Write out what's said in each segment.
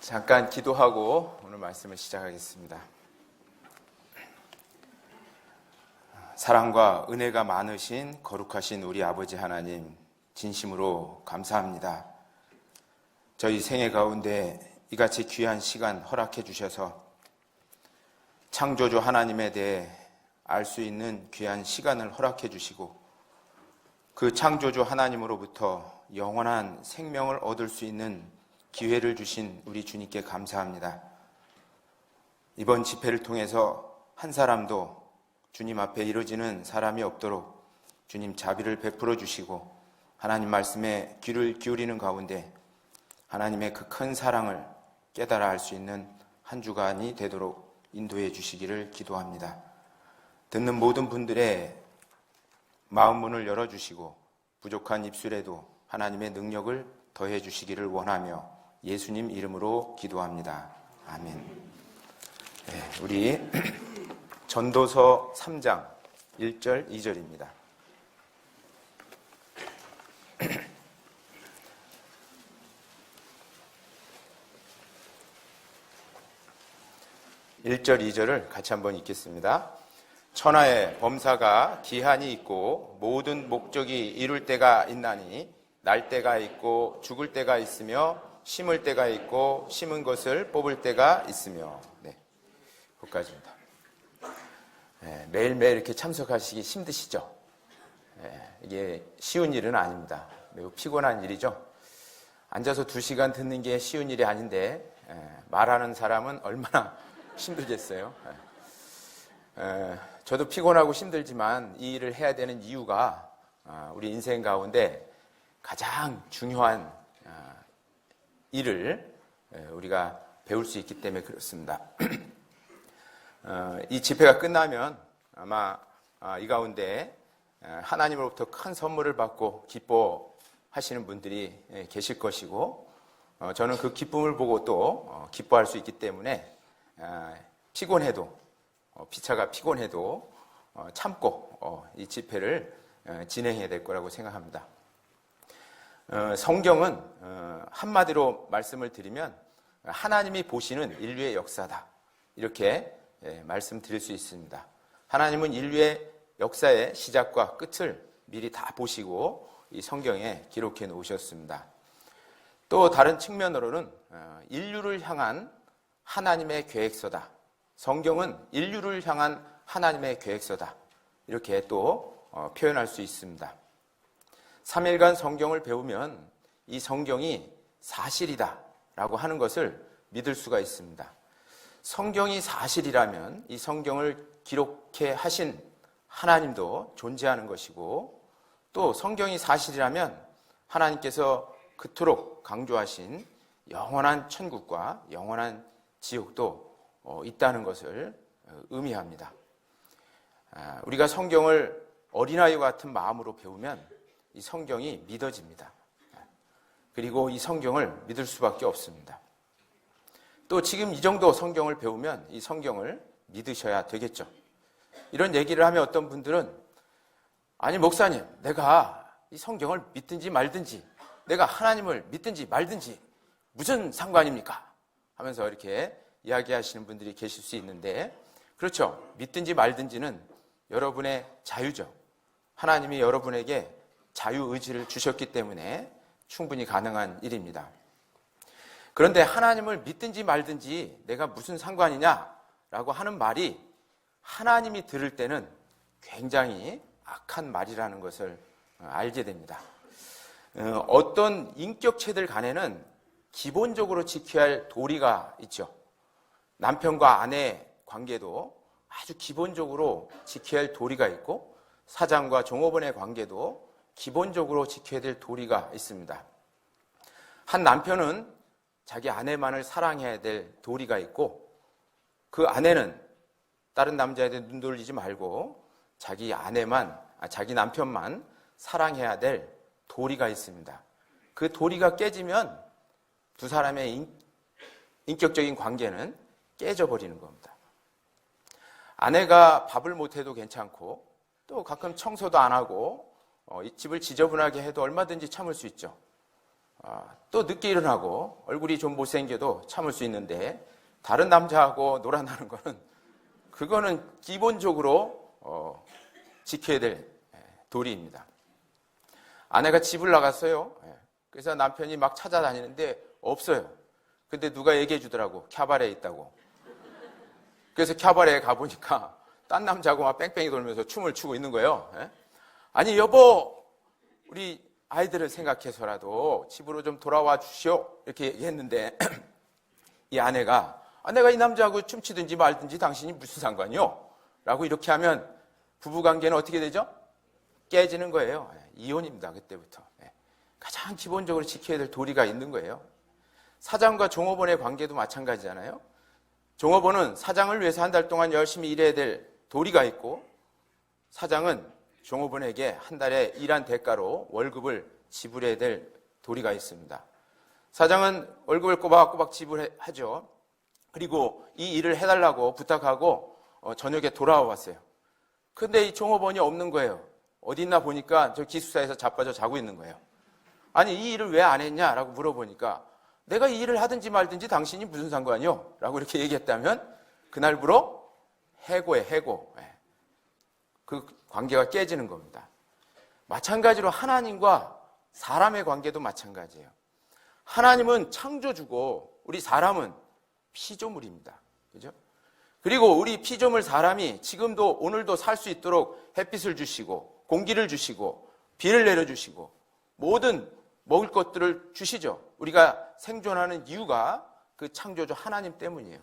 잠깐 기도하고 오늘 말씀을 시작하겠습니다. 사랑과 은혜가 많으신 거룩하신 우리 아버지 하나님, 진심으로 감사합니다. 저희 생애 가운데 이같이 귀한 시간 허락해 주셔서 창조주 하나님에 대해 알 수 있는 귀한 시간을 허락해 주시고, 그 창조주 하나님으로부터 영원한 생명을 얻을 수 있는 기회를 주신 우리 주님께 감사합니다. 이번 집회를 통해서 한 사람도 주님 앞에 이루어지는 사람이 없도록 주님 자비를 베풀어 주시고, 하나님 말씀에 귀를 기울이는 가운데 하나님의 그 큰 사랑을 깨달아 알 수 있는 한 주간이 되도록 인도해 주시기를 기도합니다. 듣는 모든 분들의 마음 문을 열어주시고 부족한 입술에도 하나님의 능력을 더해 주시기를 원하며 예수님 이름으로 기도합니다. 아멘. 네, 우리 전도서 3장 1절 2절입니다. (1절) (2절을) 같이 한번 읽겠습니다. 천하에 범사가 기한이 있고 모든 목적이 이룰 때가 있나니 날 때가 있고 죽을 때가 있으며 심을 때가 있고 심은 것을 뽑을 때가 있으며. 네, 거기까지입니다. 네, 매일매일 이렇게 참석하시기 힘드시죠? 네, 이게 쉬운 일은 아닙니다. 매우 피곤한 일이죠. 앉아서 2시간 듣는 게 쉬운 일이 아닌데 말하는 사람은 얼마나 힘들겠어요. 저도 피곤하고 힘들지만 이 일을 해야 되는 이유가 우리 인생 가운데 가장 중요한 일을 우리가 배울 수 있기 때문에 그렇습니다. 이 집회가 끝나면 아마 이 가운데 하나님으로부터 큰 선물을 받고 기뻐하시는 분들이 계실 것이고, 저는 그 기쁨을 보고 또 기뻐할 수 있기 때문에 피곤해도 피차가 피곤해도 참고 이 집회를 진행해야 될 거라고 생각합니다. 성경은 한마디로 말씀을 드리면 하나님이 보시는 인류의 역사다, 이렇게 말씀드릴 수 있습니다. 하나님은 인류의 역사의 시작과 끝을 미리 다 보시고 이 성경에 기록해 놓으셨습니다. 또 다른 측면으로는 인류를 향한 하나님의 계획서다, 성경은 인류를 향한 하나님의 계획서다, 이렇게 또 표현할 수 있습니다. 3일간 성경을 배우면 이 성경이 사실이다 라고 하는 것을 믿을 수가 있습니다. 성경이 사실이라면 이 성경을 기록해 하신 하나님도 존재하는 것이고, 또 성경이 사실이라면 하나님께서 그토록 강조하신 영원한 천국과 영원한 지옥도 있다는 것을 의미합니다. 우리가 성경을 어린아이와 같은 마음으로 배우면 이 성경이 믿어집니다. 그리고 이 성경을 믿을 수밖에 없습니다. 또 지금 이 정도 성경을 배우면 이 성경을 믿으셔야 되겠죠. 이런 얘기를 하면 어떤 분들은, 아니 목사님, 내가 이 성경을 믿든지 말든지, 내가 하나님을 믿든지 말든지 무슨 상관입니까? 하면서 이렇게 이야기하시는 분들이 계실 수 있는데, 그렇죠. 믿든지 말든지는 여러분의 자유죠. 하나님이 여러분에게 자유의지를 주셨기 때문에 충분히 가능한 일입니다. 그런데 하나님을 믿든지 말든지 내가 무슨 상관이냐라고 하는 말이 하나님이 들을 때는 굉장히 악한 말이라는 것을 알게 됩니다. 어떤 인격체들 간에는 기본적으로 지켜야 할 도리가 있죠. 남편과 아내 관계도 아주 기본적으로 지켜야 할 도리가 있고, 사장과 종업원의 관계도 기본적으로 지켜야 될 도리가 있습니다. 한 남편은 자기 아내만을 사랑해야 될 도리가 있고, 그 아내는 다른 남자에게 눈 돌리지 말고 자기 남편만 사랑해야 될 도리가 있습니다. 그 도리가 깨지면 두 사람의 인격적인 관계는 깨져버리는 겁니다. 아내가 밥을 못해도 괜찮고, 또 가끔 청소도 안 하고 이 집을 지저분하게 해도 얼마든지 참을 수 있죠. 또 늦게 일어나고 얼굴이 좀 못생겨도 참을 수 있는데 다른 남자하고 놀아나는 거는 그거는 기본적으로 지켜야 될 도리입니다. 아내가 집을 나갔어요. 그래서 남편이 막 찾아다니는데 없어요. 근데 누가 얘기해 주더라고. 캬바레에 있다고. 그래서 캬바레에 가보니까 딴 남자하고 막 뺑뺑이 돌면서 춤을 추고 있는 거예요. 아니 여보, 우리 아이들을 생각해서라도 집으로 좀 돌아와 주시오, 이렇게 얘기했는데 이 아내가 내가 이 남자하고 춤추든지 말든지 당신이 무슨 상관이요? 라고 이렇게 하면 부부관계는 어떻게 되죠? 깨지는 거예요. 이혼입니다. 그때부터. 가장 기본적으로 지켜야 될 도리가 있는 거예요. 사장과 종업원의 관계도 마찬가지잖아요. 종업원은 사장을 위해서 한 달 동안 열심히 일해야 될 도리가 있고, 사장은 종업원에게 한 달에 일한 대가로 월급을 지불해야 될 도리가 있습니다. 사장은 월급을 꼬박꼬박 지불하죠. 그리고 이 일을 해달라고 부탁하고 저녁에 돌아와 왔어요. 근데 이 종업원이 없는 거예요. 어디 있나 보니까 저 기숙사에서 자빠져 자고 있는 거예요. 아니 이 일을 왜 안 했냐라고 물어보니까 내가 이 일을 하든지 말든지 당신이 무슨 상관이요? 라고 이렇게 얘기했다면 그날부로 해고에 해고. 그 관계가 깨지는 겁니다. 마찬가지로 하나님과 사람의 관계도 마찬가지예요. 하나님은 창조주고 우리 사람은 피조물입니다. 그죠? 그리고 우리 피조물 사람이 지금도 오늘도 살 수 있도록 햇빛을 주시고 공기를 주시고 비를 내려주시고 모든 먹을 것들을 주시죠. 우리가 생존하는 이유가 그 창조주 하나님 때문이에요.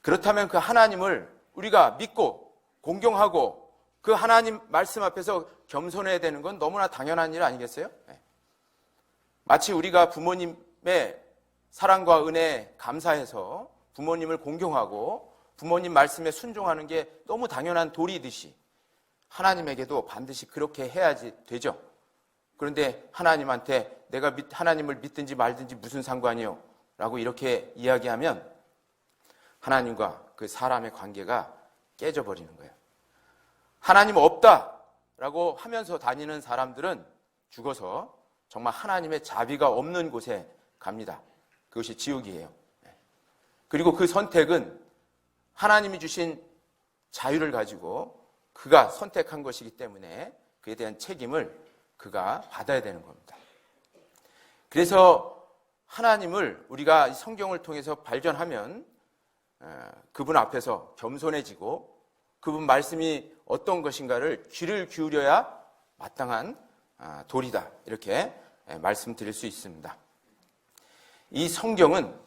그렇다면 그 하나님을 우리가 믿고 공경하고 그 하나님 말씀 앞에서 겸손해야 되는 건 너무나 당연한 일 아니겠어요? 마치 우리가 부모님의 사랑과 은혜에 감사해서 부모님을 공경하고 부모님 말씀에 순종하는 게 너무 당연한 도리이듯이 하나님에게도 반드시 그렇게 해야지 되죠. 그런데 하나님한테 내가 하나님을 믿든지 말든지 무슨 상관이요? 라고 이렇게 이야기하면 하나님과 그 사람의 관계가 깨져버리는 거예요. 하나님 없다라고 하면서 다니는 사람들은 죽어서 정말 하나님의 자비가 없는 곳에 갑니다. 그것이 지옥이에요. 그리고 그 선택은 하나님이 주신 자유를 가지고 그가 선택한 것이기 때문에 그에 대한 책임을 그가 받아야 되는 겁니다. 그래서 하나님을 우리가 성경을 통해서 발견하면 그분 앞에서 겸손해지고 그분 말씀이 어떤 것인가를 귀를 기울여야 마땅한 도리다, 이렇게 말씀드릴 수 있습니다. 이 성경은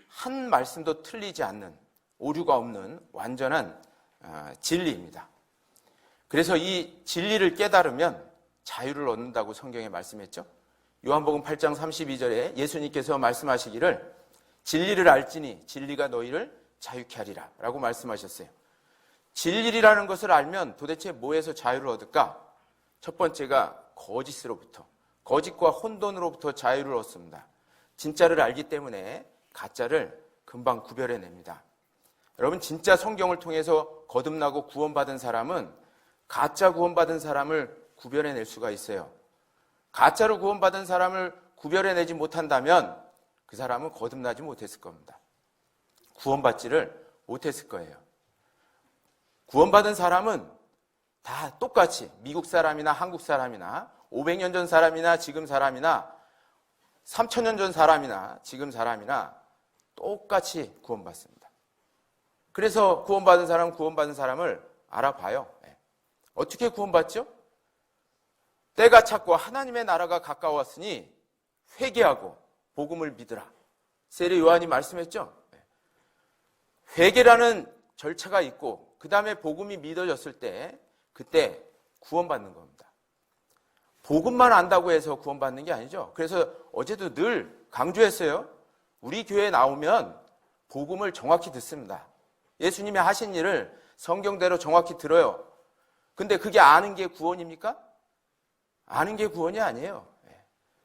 한 말씀도 틀리지 않는, 오류가 없는 완전한 진리입니다. 그래서 이 진리를 깨달으면 자유를 얻는다고 성경에 말씀했죠. 요한복음 8장 32절에 예수님께서 말씀하시기를 진리를 알지니 진리가 너희를 자유케 하리라 라고 말씀하셨어요. 진리라는 것을 알면 도대체 뭐에서 자유를 얻을까? 첫 번째가 거짓으로부터, 거짓과 혼돈으로부터 자유를 얻습니다. 진짜를 알기 때문에 가짜를 금방 구별해냅니다. 여러분, 진짜 성경을 통해서 거듭나고 구원받은 사람은 가짜 구원받은 사람을 구별해낼 수가 있어요. 가짜로 구원받은 사람을 구별해내지 못한다면 그 사람은 거듭나지 못했을 겁니다. 구원받지를 못했을 거예요. 구원받은 사람은 다 똑같이 미국 사람이나 한국 사람이나 500년 전 사람이나 지금 사람이나 3000년 전 사람이나 지금 사람이나 똑같이 구원받습니다. 그래서 구원받은 사람은 구원받은 사람을 알아봐요. 어떻게 구원받죠? 때가 찼고 하나님의 나라가 가까웠으니 회개하고 복음을 믿으라. 세례 요한이 말씀했죠. 회개라는 절차가 있고 그 다음에 복음이 믿어졌을 때 그때 구원받는 겁니다. 복음만 안다고 해서 구원받는 게 아니죠. 그래서 어제도 늘 강조했어요. 우리 교회에 나오면 복음을 정확히 듣습니다. 예수님이 하신 일을 성경대로 정확히 들어요. 근데 그게 아는 게 구원입니까? 아는 게 구원이 아니에요.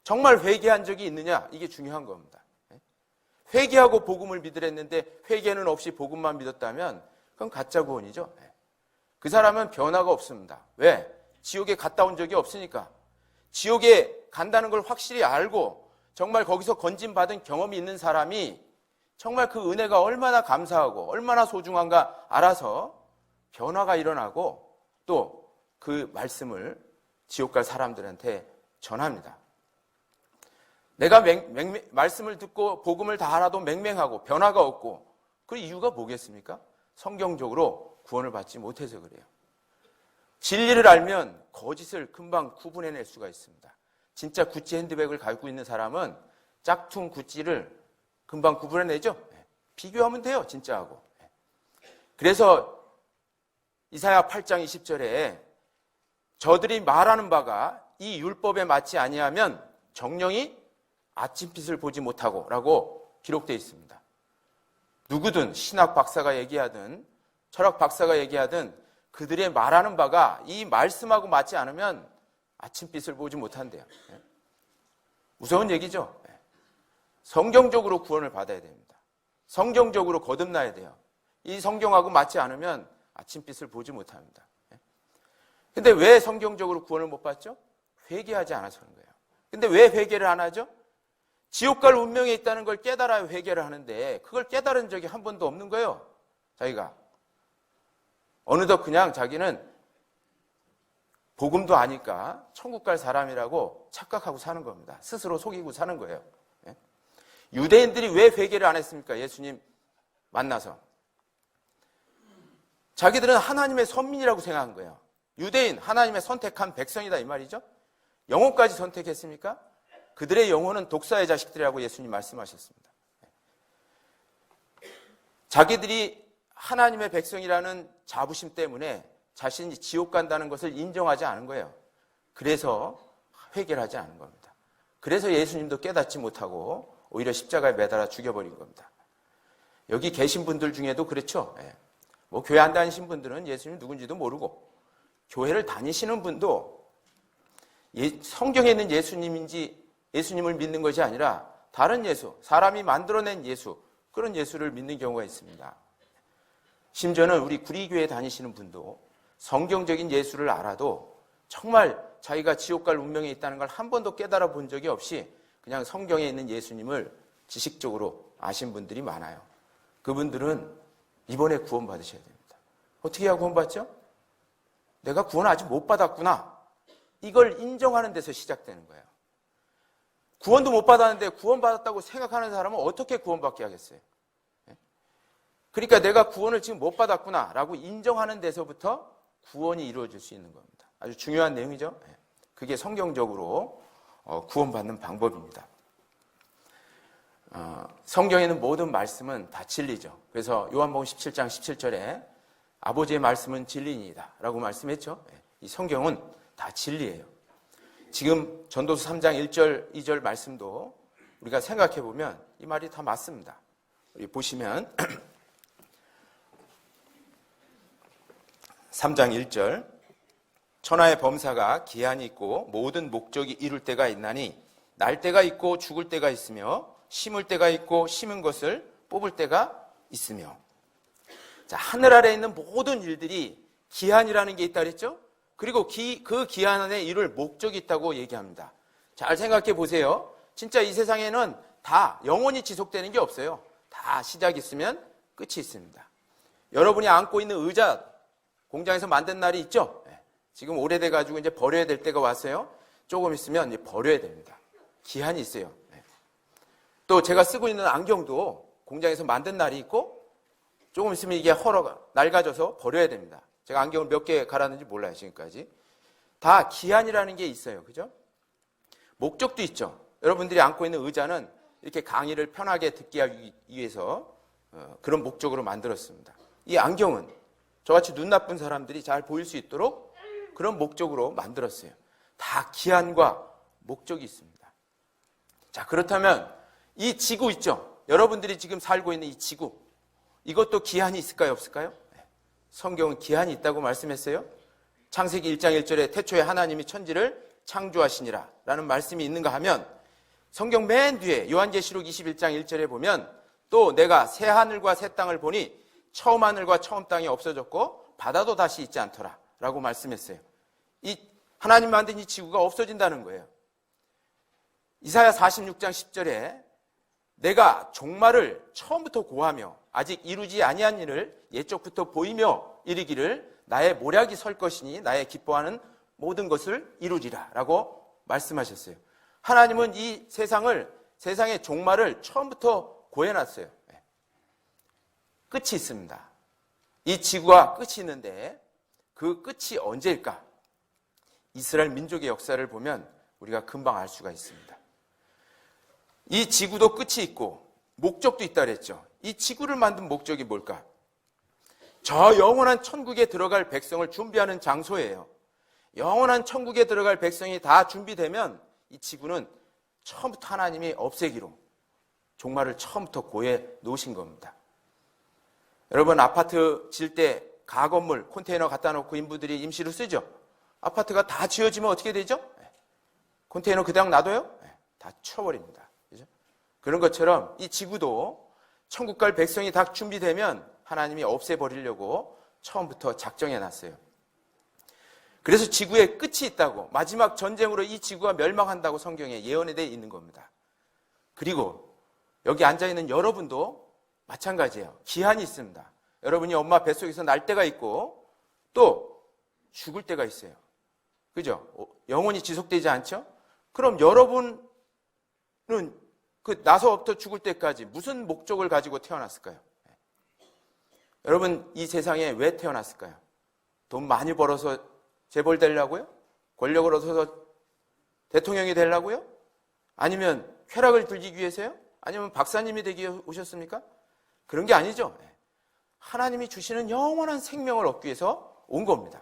정말 회개한 적이 있느냐? 이게 중요한 겁니다. 회개하고 복음을 믿으랬는데 회개는 없이 복음만 믿었다면 그건 가짜 구원이죠. 그 사람은 변화가 없습니다. 왜? 지옥에 갔다 온 적이 없으니까. 지옥에 간다는 걸 확실히 알고 정말 거기서 건진받은 경험이 있는 사람이 정말 그 은혜가 얼마나 감사하고 얼마나 소중한가 알아서 변화가 일어나고 또 그 말씀을 지옥 갈 사람들한테 전합니다. 내가 말씀을 듣고 복음을 다 알아도 맹맹하고 변화가 없고 그 이유가 뭐겠습니까? 성경적으로 구원을 받지 못해서 그래요. 진리를 알면 거짓을 금방 구분해낼 수가 있습니다. 진짜 구찌 핸드백을 갖고 있는 사람은 짝퉁 구찌를 금방 구분해내죠. 비교하면 돼요, 진짜하고. 그래서 이사야 8장 20절에 저들이 말하는 바가 이 율법에 맞지 아니하면 정령이 아침빛을 보지 못하고 라고 기록되어 있습니다. 누구든 신학 박사가 얘기하든 철학 박사가 얘기하든 그들의 말하는 바가 이 말씀하고 맞지 않으면 아침빛을 보지 못한대요. 무서운 얘기죠. 성경적으로 구원을 받아야 됩니다. 성경적으로 거듭나야 돼요. 이 성경하고 맞지 않으면 아침빛을 보지 못합니다. 근데 왜 성경적으로 구원을 못 받죠? 회개하지 않아서 그런 거예요. 근데 왜 회개를 안 하죠? 지옥 갈 운명에 있다는 걸 깨달아야 회개를 하는데 그걸 깨달은 적이 한 번도 없는 거예요. 자기가. 어느덧 그냥 자기는 복음도 아니까 천국 갈 사람이라고 착각하고 사는 겁니다. 스스로 속이고 사는 거예요. 유대인들이 왜 회개를 안 했습니까? 예수님 만나서. 자기들은 하나님의 선민이라고 생각한 거예요. 유대인, 하나님의 선택한 백성이다 이 말이죠. 영혼까지 선택했습니까? 그들의 영혼은 독사의 자식들이라고 예수님 말씀하셨습니다. 자기들이 하나님의 백성이라는 자부심 때문에 자신이 지옥 간다는 것을 인정하지 않은 거예요. 그래서 회개를 하지 않은 겁니다. 그래서 예수님도 깨닫지 못하고 오히려 십자가에 매달아 죽여버린 겁니다. 여기 계신 분들 중에도 그렇죠. 뭐 교회 안 다니신 분들은 예수님 누군지도 모르고 교회를 다니시는 분도 성경에 있는 예수님인지 예수님을 믿는 것이 아니라 다른 예수, 사람이 만들어낸 예수, 그런 예수를 믿는 경우가 있습니다. 심지어는 우리 구리교회 다니시는 분도 성경적인 예수를 알아도 정말 자기가 지옥 갈 운명에 있다는 걸 한 번도 깨달아 본 적이 없이 그냥 성경에 있는 예수님을 지식적으로 아신 분들이 많아요. 그분들은 이번에 구원 받으셔야 됩니다. 어떻게 해야 구원 받죠? 내가 구원 아직 못 받았구나. 이걸 인정하는 데서 시작되는 거예요. 구원도 못 받았는데 구원 받았다고 생각하는 사람은 어떻게 구원받게 하겠어요? 그러니까 내가 구원을 지금 못 받았구나 라고 인정하는 데서부터 구원이 이루어질 수 있는 겁니다. 아주 중요한 내용이죠. 그게 성경적으로 구원받는 방법입니다. 성경에는 모든 말씀은 다 진리죠. 그래서 요한복음 17장 17절에 아버지의 말씀은 진리니이다 라고 말씀했죠. 이 성경은 다 진리예요. 지금 전도서 3장 1절 2절 말씀도 우리가 생각해 보면 이 말이 다 맞습니다. 우리 보시면 3장 1절 천하의 범사가 기한이 있고 모든 목적이 이룰 때가 있나니 날 때가 있고 죽을 때가 있으며 심을 때가 있고 심은 것을 뽑을 때가 있으며. 자, 하늘 아래에 있는 모든 일들이 기한이라는 게 있다 그랬죠? 그리고 그 기한 안에 이룰 목적이 있다고 얘기합니다. 잘 생각해 보세요. 진짜 이 세상에는 다 영원히 지속되는 게 없어요. 다 시작이 있으면 끝이 있습니다. 여러분이 앉고 있는 의자 공장에서 만든 날이 있죠? 지금 오래돼가지고 이제 버려야 될 때가 왔어요. 조금 있으면 이제 버려야 됩니다. 기한이 있어요. 또 제가 쓰고 있는 안경도 공장에서 만든 날이 있고 조금 있으면 이게 낡아져서 버려야 됩니다. 제가 안경을 몇 개 갈았는지 몰라요, 지금까지. 다 기한이라는 게 있어요. 그죠? 목적도 있죠. 여러분들이 앉고 있는 의자는 이렇게 강의를 편하게 듣기 하기 위해서 그런 목적으로 만들었습니다. 이 안경은 저같이 눈 나쁜 사람들이 잘 보일 수 있도록 그런 목적으로 만들었어요. 다 기한과 목적이 있습니다. 자, 그렇다면 이 지구 있죠? 여러분들이 지금 살고 있는 이 지구, 이것도 기한이 있을까요, 없을까요? 성경은 기한이 있다고 말씀했어요. 창세기 1장 1절에 태초에 하나님이 천지를 창조하시니라 라는 말씀이 있는가 하면 성경 맨 뒤에 요한계시록 21장 1절에 보면 또 내가 새 하늘과 새 땅을 보니 처음 하늘과 처음 땅이 없어졌고 바다도 다시 있지 않더라 라고 말씀했어요. 이 하나님 만든 이 지구가 없어진다는 거예요. 이사야 46장 10절에 내가 종말을 처음부터 고하며 아직 이루지 아니한 일을 옛적부터 보이며 이르기를 나의 모략이 설 것이니 나의 기뻐하는 모든 것을 이루리라 라고 말씀하셨어요. 하나님은 이 세상의 종말을 처음부터 고해놨어요. 끝이 있습니다. 이 지구가 끝이 있는데 그 끝이 언제일까? 이스라엘 민족의 역사를 보면 우리가 금방 알 수가 있습니다. 이 지구도 끝이 있고 목적도 있다 그랬죠. 이 지구를 만든 목적이 뭘까? 저 영원한 천국에 들어갈 백성을 준비하는 장소예요. 영원한 천국에 들어갈 백성이 다 준비되면 이 지구는 처음부터 하나님이 없애기로 종말을 처음부터 고해 놓으신 겁니다. 여러분, 아파트 질 때 가건물 컨테이너 갖다 놓고 인부들이 임시로 쓰죠. 아파트가 다 지어지면 어떻게 되죠? 컨테이너 그냥 놔둬요? 다 치워버립니다. 그죠? 그런 것처럼 이 지구도 천국 갈 백성이 다 준비되면 하나님이 없애버리려고 처음부터 작정해 놨어요. 그래서 지구에 끝이 있다고, 마지막 전쟁으로 이 지구가 멸망한다고 성경에 예언이 되어 있는 겁니다. 그리고 여기 앉아있는 여러분도 마찬가지예요. 기한이 있습니다. 여러분이 엄마 뱃속에서 날 때가 있고 또 죽을 때가 있어요. 그죠? 영원히 지속되지 않죠? 그럼 여러분은 그 나서부터 죽을 때까지 무슨 목적을 가지고 태어났을까요? 여러분, 이 세상에 왜 태어났을까요? 돈 많이 벌어서 재벌 되려고요? 권력을 얻어서 대통령이 되려고요? 아니면 쾌락을 즐기기 위해서요? 아니면 박사님이 되기 위해 오셨습니까? 그런 게 아니죠. 하나님이 주시는 영원한 생명을 얻기 위해서 온 겁니다.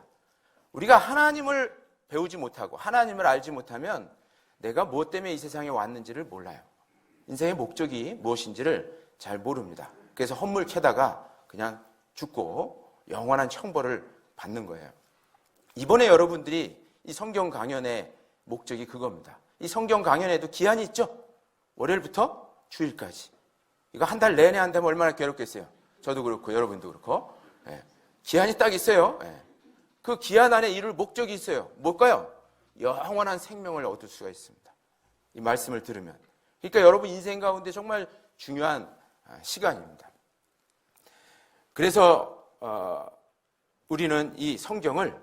우리가 하나님을 배우지 못하고 하나님을 알지 못하면 내가 무엇 때문에 이 세상에 왔는지를 몰라요. 인생의 목적이 무엇인지를 잘 모릅니다. 그래서 헛물 캐다가 그냥 죽고 영원한 형벌을 받는 거예요. 이번에 여러분들이 이 성경 강연의 목적이 그겁니다. 이 성경 강연에도 기한이 있죠? 월요일부터 주일까지. 이거 한 달 내내 한다면 얼마나 괴롭겠어요? 저도 그렇고 여러분도 그렇고. 기한이 딱 있어요. 그 기한 안에 이룰 목적이 있어요. 뭘까요? 영원한 생명을 얻을 수가 있습니다. 이 말씀을 들으면. 그러니까 여러분 인생 가운데 정말 중요한 시간입니다. 그래서 우리는 이 성경을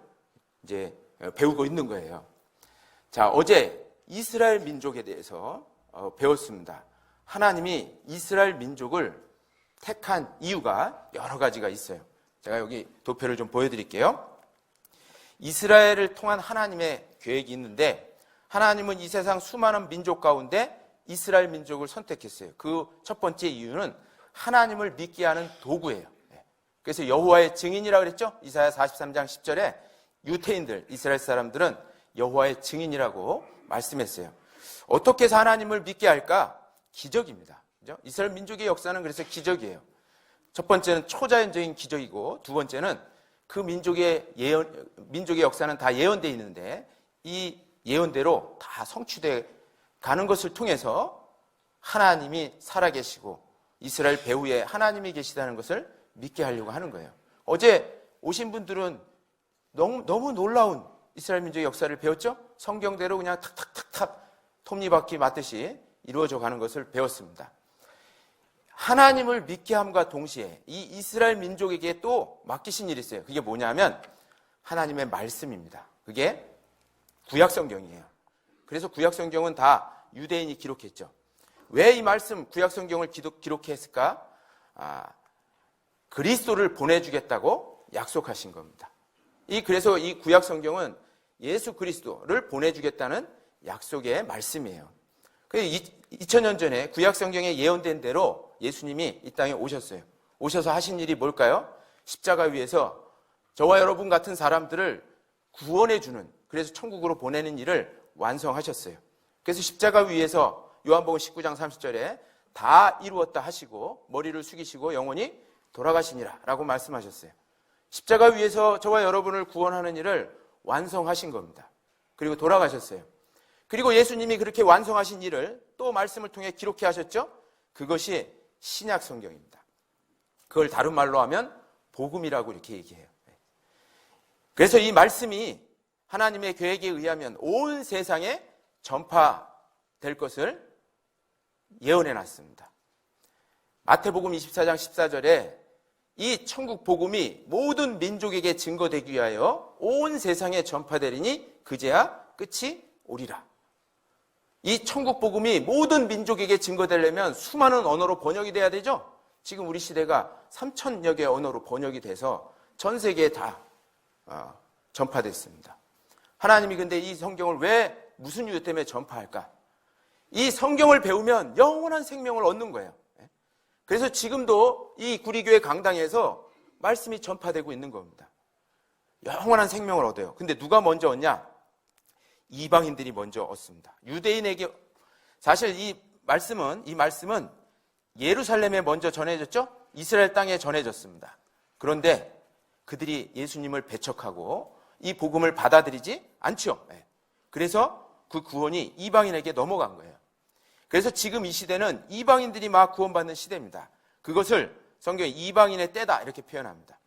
이제 배우고 있는 거예요. 자, 어제 이스라엘 민족에 대해서 배웠습니다. 하나님이 이스라엘 민족을 택한 이유가 여러 가지가 있어요. 제가 여기 도표를 좀 보여드릴게요. 이스라엘을 통한 하나님의 계획이 있는데 하나님은 이 세상 수많은 민족 가운데 이스라엘 민족을 선택했어요. 그 첫 번째 이유는 하나님을 믿게 하는 도구예요. 그래서 여호와의 증인이라고 그랬죠? 이사야 43장 10절에 유태인들, 이스라엘 사람들은 여호와의 증인이라고 말씀했어요. 어떻게 해서 하나님을 믿게 할까? 기적입니다. 그죠? 이스라엘 민족의 역사는 그래서 기적이에요. 첫 번째는 초자연적인 기적이고 두 번째는 그 민족의 역사는 다 예언되어 있는데 이 예언대로 다 성취돼 가는 것을 통해서 하나님이 살아계시고 이스라엘 배후에 하나님이 계시다는 것을 믿게 하려고 하는 거예요. 어제 오신 분들은 너무 놀라운 이스라엘 민족의 역사를 배웠죠? 성경대로 그냥 탁탁탁탁 톱니바퀴 맞듯이 이루어져 가는 것을 배웠습니다. 하나님을 믿게 함과 동시에 이 이스라엘 민족에게 또 맡기신 일이 있어요. 그게 뭐냐면 하나님의 말씀입니다. 그게 구약성경이에요. 그래서 구약성경은 다 유대인이 기록했죠. 왜 이 말씀 구약성경을 기록했을까? 그리스도를 보내주겠다고 약속하신 겁니다. 그래서 이 구약성경은 예수 그리스도를 보내주겠다는 약속의 말씀이에요. 2000년 전에 구약성경에 예언된 대로 예수님이 이 땅에 오셨어요. 오셔서 하신 일이 뭘까요? 십자가 위에서 저와 여러분 같은 사람들을 구원해주는, 그래서 천국으로 보내는 일을 완성하셨어요. 그래서 십자가 위에서 요한복음 19장 30절에 다 이루었다 하시고 머리를 숙이시고 영원히 돌아가시니라 라고 말씀하셨어요. 십자가 위에서 저와 여러분을 구원하는 일을 완성하신 겁니다. 그리고 돌아가셨어요. 그리고 예수님이 그렇게 완성하신 일을 또 말씀을 통해 기록해 하셨죠? 그것이 신약 성경입니다. 그걸 다른 말로 하면 복음이라고 이렇게 얘기해요. 그래서 이 말씀이 하나님의 계획에 의하면 온 세상에 될 것을 예언해 놨습니다. 마태복음 24장 14절에 이 천국 복음이 모든 민족에게 증거되기 위하여 온 세상에 전파되리니 그제야 끝이 오리라. 이 천국 복음이 모든 민족에게 증거되려면 수많은 언어로 번역이 돼야 되죠. 지금 우리 시대가 3,000여 개의 언어로 번역이 돼서 전 세계에 다 전파됐습니다. 하나님이 근데 이 성경을 왜 무슨 이유 때문에 전파할까? 이 성경을 배우면 영원한 생명을 얻는 거예요. 그래서 지금도 이 구리교회 강당에서 말씀이 전파되고 있는 겁니다. 영원한 생명을 얻어요. 근데 누가 먼저 얻냐? 이방인들이 먼저 얻습니다. 유대인에게 사실 이 말씀은 예루살렘에 먼저 전해졌죠? 이스라엘 땅에 전해졌습니다. 그런데 그들이 예수님을 배척하고 이 복음을 받아들이지 않죠. 그래서 그 구원이 이방인에게 넘어간 거예요. 그래서 지금 이 시대는 이방인들이 막 구원받는 시대입니다. 그것을 성경에 이방인의 때다 이렇게 표현합니다.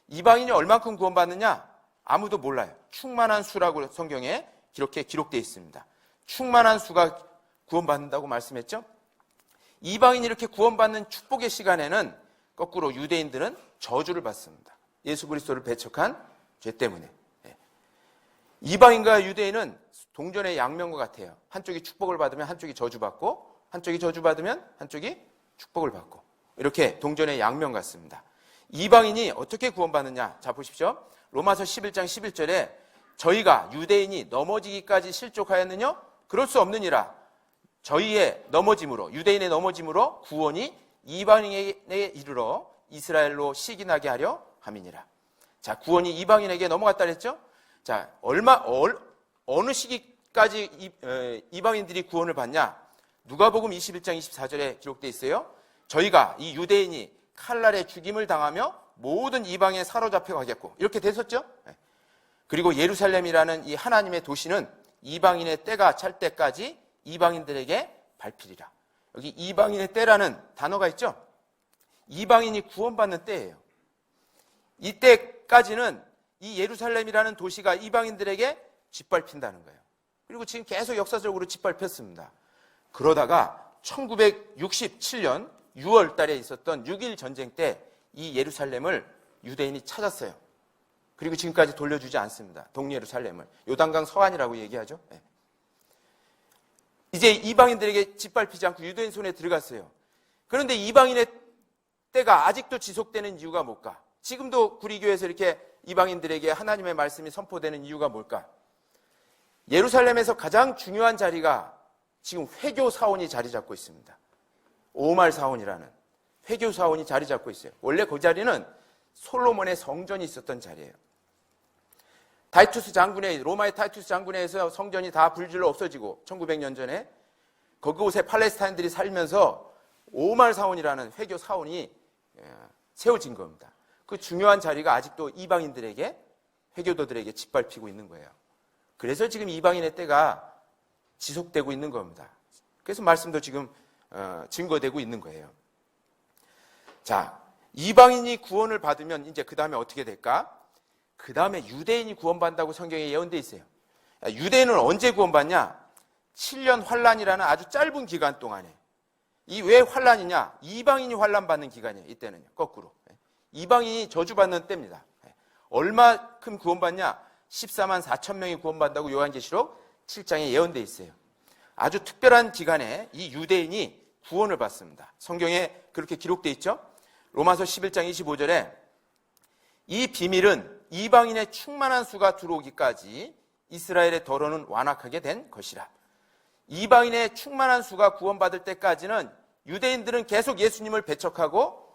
이방인이 얼만큼 구원받느냐? 아무도 몰라요. 충만한 수라고 성경에 기록되어 있습니다. 충만한 수가 구원받는다고 말씀했죠? 이방인이 이렇게 구원받는 축복의 시간에는 거꾸로 유대인들은 저주를 받습니다. 예수 그리스도를 배척한 죄 때문에. 이방인과 유대인은 동전의 양면과 같아요. 한쪽이 축복을 받으면 한쪽이 저주받고, 한쪽이 저주받으면 한쪽이 축복을 받고, 이렇게 동전의 양면 같습니다. 이방인이 어떻게 구원받느냐? 자, 보십시오. 로마서 11장 11절에 저희가 유대인이 넘어지기까지 실족하였느냐? 그럴 수 없느니라. 저희의 넘어짐으로, 유대인의 넘어짐으로 구원이 이방인에게 이르러 이스라엘로 시기나게 하려 함이니라. 자, 구원이 이방인에게 넘어갔다 그랬죠? 자, 어느 시기까지 이방인들이 구원을 받냐? 누가복음 21장 24절에 기록되어 있어요. 저희가 이 유대인이 칼날에 죽임을 당하며 모든 이방에 사로잡혀 가겠고, 이렇게 됐었죠? 그리고 예루살렘이라는 이 하나님의 도시는 이방인의 때가 찰 때까지 이방인들에게 밟히리라. 여기 이방인의 때라는 단어가 있죠? 이방인이 구원받는 때예요. 이때까지는 이 예루살렘이라는 도시가 이방인들에게 짓밟힌다는 거예요. 그리고 지금 계속 역사적으로 짓밟혔습니다. 그러다가 1967년 6월 달에 있었던 6.1 전쟁 때 이 예루살렘을 유대인이 찾았어요. 그리고 지금까지 돌려주지 않습니다. 동예루살렘을. 요단강 서안이라고 얘기하죠. 네. 이제 이방인들에게 짓밟히지 않고 유대인 손에 들어갔어요. 그런데 이방인의 때가 아직도 지속되는 이유가 뭘까? 지금도 구리교회에서 이렇게 이방인들에게 하나님의 말씀이 선포되는 이유가 뭘까? 예루살렘에서 가장 중요한 자리가 지금 회교사원이 자리 잡고 있습니다. 오말 사원이라는 회교사원이 자리 잡고 있어요. 원래 그 자리는 솔로몬의 성전이 있었던 자리예요. 로마의 타이투스 장군에서 성전이 다 불질러 없어지고 1900년 전에 그곳에 팔레스타인들이 살면서 오말 사원이라는 회교 사원이 세워진 겁니다. 그 중요한 자리가 아직도 이방인들에게, 회교도들에게 짓밟히고 있는 거예요. 그래서 지금 이방인의 때가 지속되고 있는 겁니다. 그래서 말씀도 지금 증거되고 있는 거예요. 자, 이방인이 구원을 받으면 이제 그 다음에 어떻게 될까? 그 다음에 유대인이 구원받는다고 성경에 예언되어 있어요. 유대인은 언제 구원받냐? 7년 환란이라는 아주 짧은 기간 동안에. 이 왜 환란이냐? 이방인이 환란받는 기간이에요. 이때는요. 거꾸로. 이방인이 저주받는 때입니다. 얼마큼 구원받냐? 14만 4천 명이 구원받는다고 요한계시록 7장에 예언되어 있어요. 아주 특별한 기간에 이 유대인이 구원을 받습니다. 성경에 그렇게 기록되어 있죠? 로마서 11장 25절에 이 비밀은 이방인의 충만한 수가 들어오기까지 이스라엘의 더러는 완악하게 된 것이라. 이방인의 충만한 수가 구원받을 때까지는 유대인들은 계속 예수님을 배척하고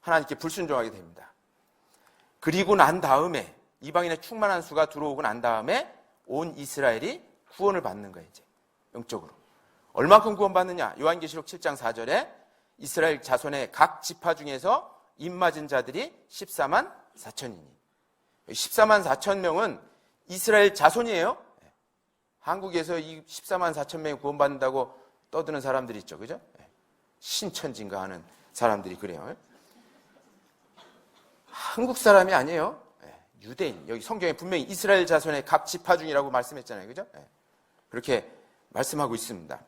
하나님께 불순종하게 됩니다. 그리고 난 다음에 이방인의 충만한 수가 들어오고 난 다음에 온 이스라엘이 구원을 받는 거예요. 이제 영적으로. 얼마큼 구원받느냐? 요한계시록 7장 4절에 이스라엘 자손의 각 지파 중에서 입맞은 자들이 14만 4천이니. 14만 4천 명은 이스라엘 자손이에요. 한국에서 이 14만 4천 명이 구원받는다고 떠드는 사람들이 있죠. 그죠? 신천지인가 하는 사람들이 그래요. 한국 사람이 아니에요. 유대인. 여기 성경에 분명히 이스라엘 자손의 각 지파 중이라고 말씀했잖아요. 그죠? 그렇게 말씀하고 있습니다.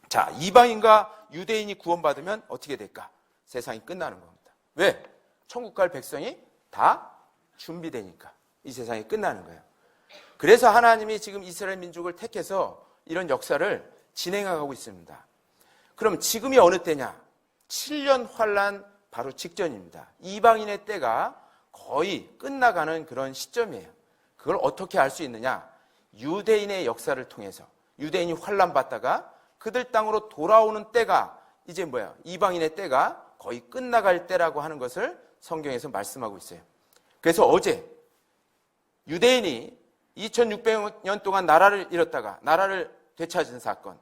자, 이방인과 유대인이 구원받으면 어떻게 될까? 세상이 끝나는 겁니다. 왜? 천국 갈 백성이 다 준비되니까 이 세상이 끝나는 거예요. 그래서 하나님이 지금 이스라엘 민족을 택해서 이런 역사를 진행하고 있습니다. 그럼 지금이 어느 때냐? 7년 환란 바로 직전입니다. 이방인의 때가 거의 끝나가는 그런 시점이에요. 그걸 어떻게 알 수 있느냐? 유대인의 역사를 통해서 유대인이 환란 받다가 그들 땅으로 돌아오는 때가 이제 뭐야? 이방인의 때가 거의 끝나갈 때라고 하는 것을 성경에서 말씀하고 있어요. 그래서 어제 유대인이 2600년 동안 나라를 잃었다가 나라를 되찾은 사건,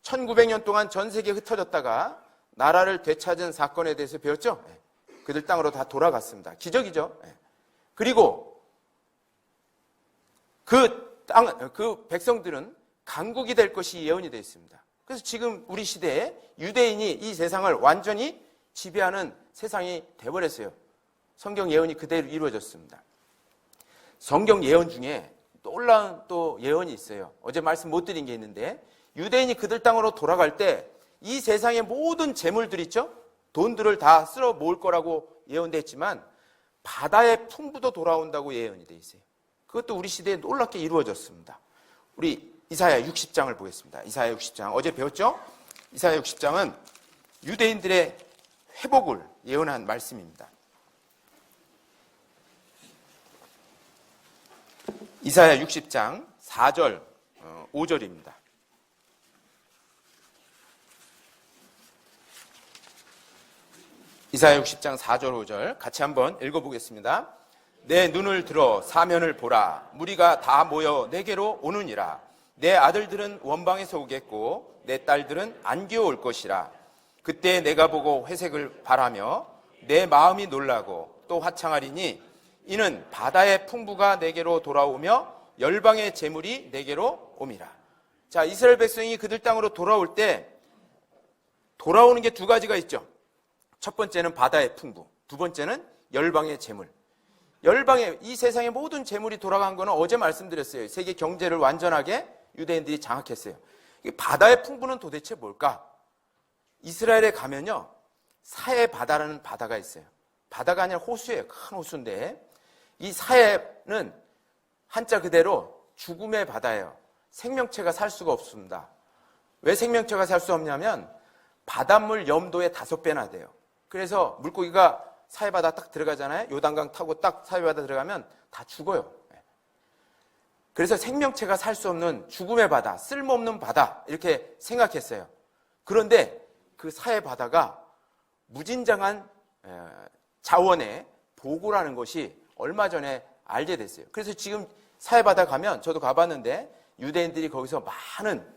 1900년 동안 전 세계에 흩어졌다가 나라를 되찾은 사건에 대해서 배웠죠? 그들 땅으로 다 돌아갔습니다. 기적이죠? 그리고 그 백성들은 강국이 될 것이 예언이 되어 있습니다. 그래서 지금 우리 시대에 유대인이 이 세상을 완전히 지배하는 세상이 되어버렸어요. 성경 예언이 그대로 이루어졌습니다. 성경 예언 중에 놀라운 또 예언이 있어요. 어제 말씀 못 드린 게 있는데 유대인이 그들 땅으로 돌아갈 때 이 세상의 모든 재물들 있죠? 돈들을 다 쓸어 모을 거라고 예언됐지만 바다의 풍부도 돌아온다고 예언이 돼 있어요. 그것도 우리 시대에 놀랍게 이루어졌습니다. 우리 이사야 60장을 보겠습니다. 이사야 60장 어제 배웠죠? 이사야 60장은 유대인들의 회복을 예언한 말씀입니다. 이사야 60장 4절 5절입니다. 이사야 60장 4절 5절 같이 한번 읽어보겠습니다. 내 눈을 들어 사면을 보라. 무리가 다 모여 내게로 오느니라. 내 아들들은 원방에서 오겠고 내 딸들은 안기어 올 것이라. 그때 내가 보고 회색을 바라며 내 마음이 놀라고 또 화창하리니 이는 바다의 풍부가 내게로 돌아오며 열방의 재물이 내게로 옴이라. 자, 이스라엘 백성이 그들 땅으로 돌아올 때 돌아오는 게 두 가지가 있죠. 첫 번째는 바다의 풍부, 두 번째는 열방의 재물. 열방의 이 세상의 모든 재물이 돌아간 거는 어제 말씀드렸어요. 세계 경제를 완전하게 유대인들이 장악했어요. 이 바다의 풍부는 도대체 뭘까? 이스라엘에 가면요, 사해 바다라는 바다가 있어요. 바다가 아니라 호수예요. 큰 호수인데 이 사해는 한자 그대로 죽음의 바다예요. 생명체가 살 수가 없습니다. 왜 생명체가 살 수 없냐면 바닷물 염도의 5배나 돼요. 그래서 물고기가 사해바다 딱 들어가잖아요. 요단강 타고 딱 사해바다 들어가면 다 죽어요. 그래서 생명체가 살 수 없는 죽음의 바다, 쓸모없는 바다 이렇게 생각했어요. 그런데 그 사해바다가 무진장한 자원의 보고라는 것이 얼마 전에 알게 됐어요. 그래서 지금 사해바다 가면 저도 가봤는데 유대인들이 거기서 많은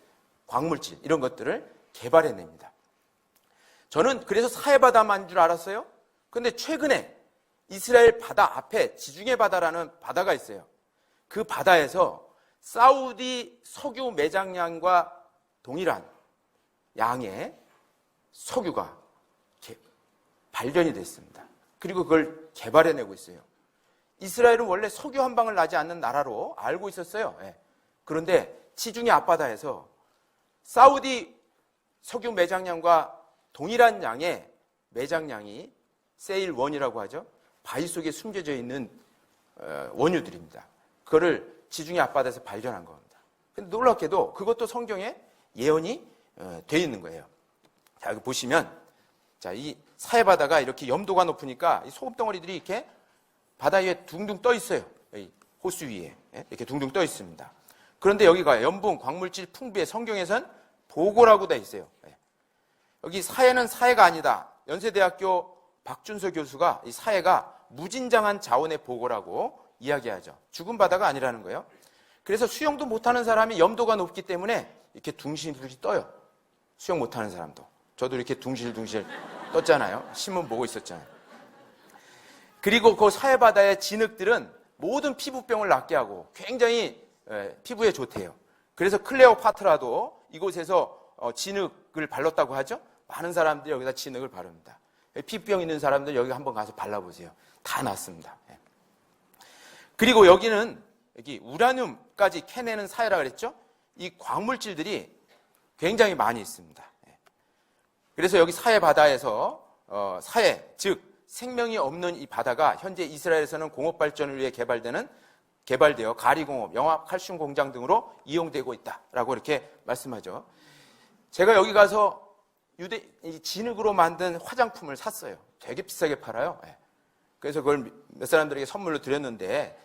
광물질 이런 것들을 개발해냅니다. 저는 그래서 사해바다만 줄 알았어요. 근데 최근에 이스라엘 바다 앞에 지중해 바다라는 바다가 있어요. 그 바다에서 사우디 석유 매장량과 동일한 양의 석유가 발견이 됐습니다. 그리고 그걸 개발해내고 있어요. 이스라엘은 원래 석유 한 방울 나지 않는 나라로 알고 있었어요. 그런데 지중해 앞바다에서 사우디 석유 매장량과 동일한 양의 매장량이 세일1이라고 하죠. 바위 속에 숨겨져 있는 원유들입니다. 그거를 지중해 앞바다에서 발견한 겁니다. 근데 놀랍게도 그것도 성경에 예언이 되어 있는 거예요. 자, 여기 보시면 자, 이 사해바다가 이렇게 염도가 높으니까 이 소금덩어리들이 이렇게 바다 위에 둥둥 떠 있어요. 이 호수 위에 이렇게 둥둥 떠 있습니다. 그런데 여기가 염분, 광물질 풍부의 성경에선 보고라고 돼 있어요. 여기 사해는 사해가 아니다. 연세대학교 박준서 교수가 이 사해가 무진장한 자원의 보고라고 이야기하죠. 죽은 바다가 아니라는 거예요. 그래서 수영도 못하는 사람이 염도가 높기 때문에 이렇게 둥실둥실 떠요. 수영 못하는 사람도. 저도 이렇게 둥실둥실 떴잖아요. 신문 보고 있었잖아요. 그리고 그 사해바다의 진흙들은 모든 피부병을 낫게 하고 굉장히 피부에 좋대요. 그래서 클레오파트라도 이곳에서 진흙을 발랐다고 하죠. 많은 사람들이 여기다 진흙을 바릅니다. 피부병 있는 사람들 여기 한번 가서 발라보세요. 다 낫습니다. 그리고 여기는 여기 우라늄까지 캐내는 사해라 그랬죠. 이 광물질들이 굉장히 많이 있습니다. 그래서 여기 사해 바다에서 사해, 즉 생명이 없는 이 바다가 현재 이스라엘에서는 공업 발전을 위해 개발되어 가리공업, 영화, 칼슘 공장 등으로 이용되고 있다라고 이렇게 말씀하죠. 제가 여기 가서 진흙으로 만든 화장품을 샀어요. 되게 비싸게 팔아요. 그래서 그걸 몇 사람들에게 선물로 드렸는데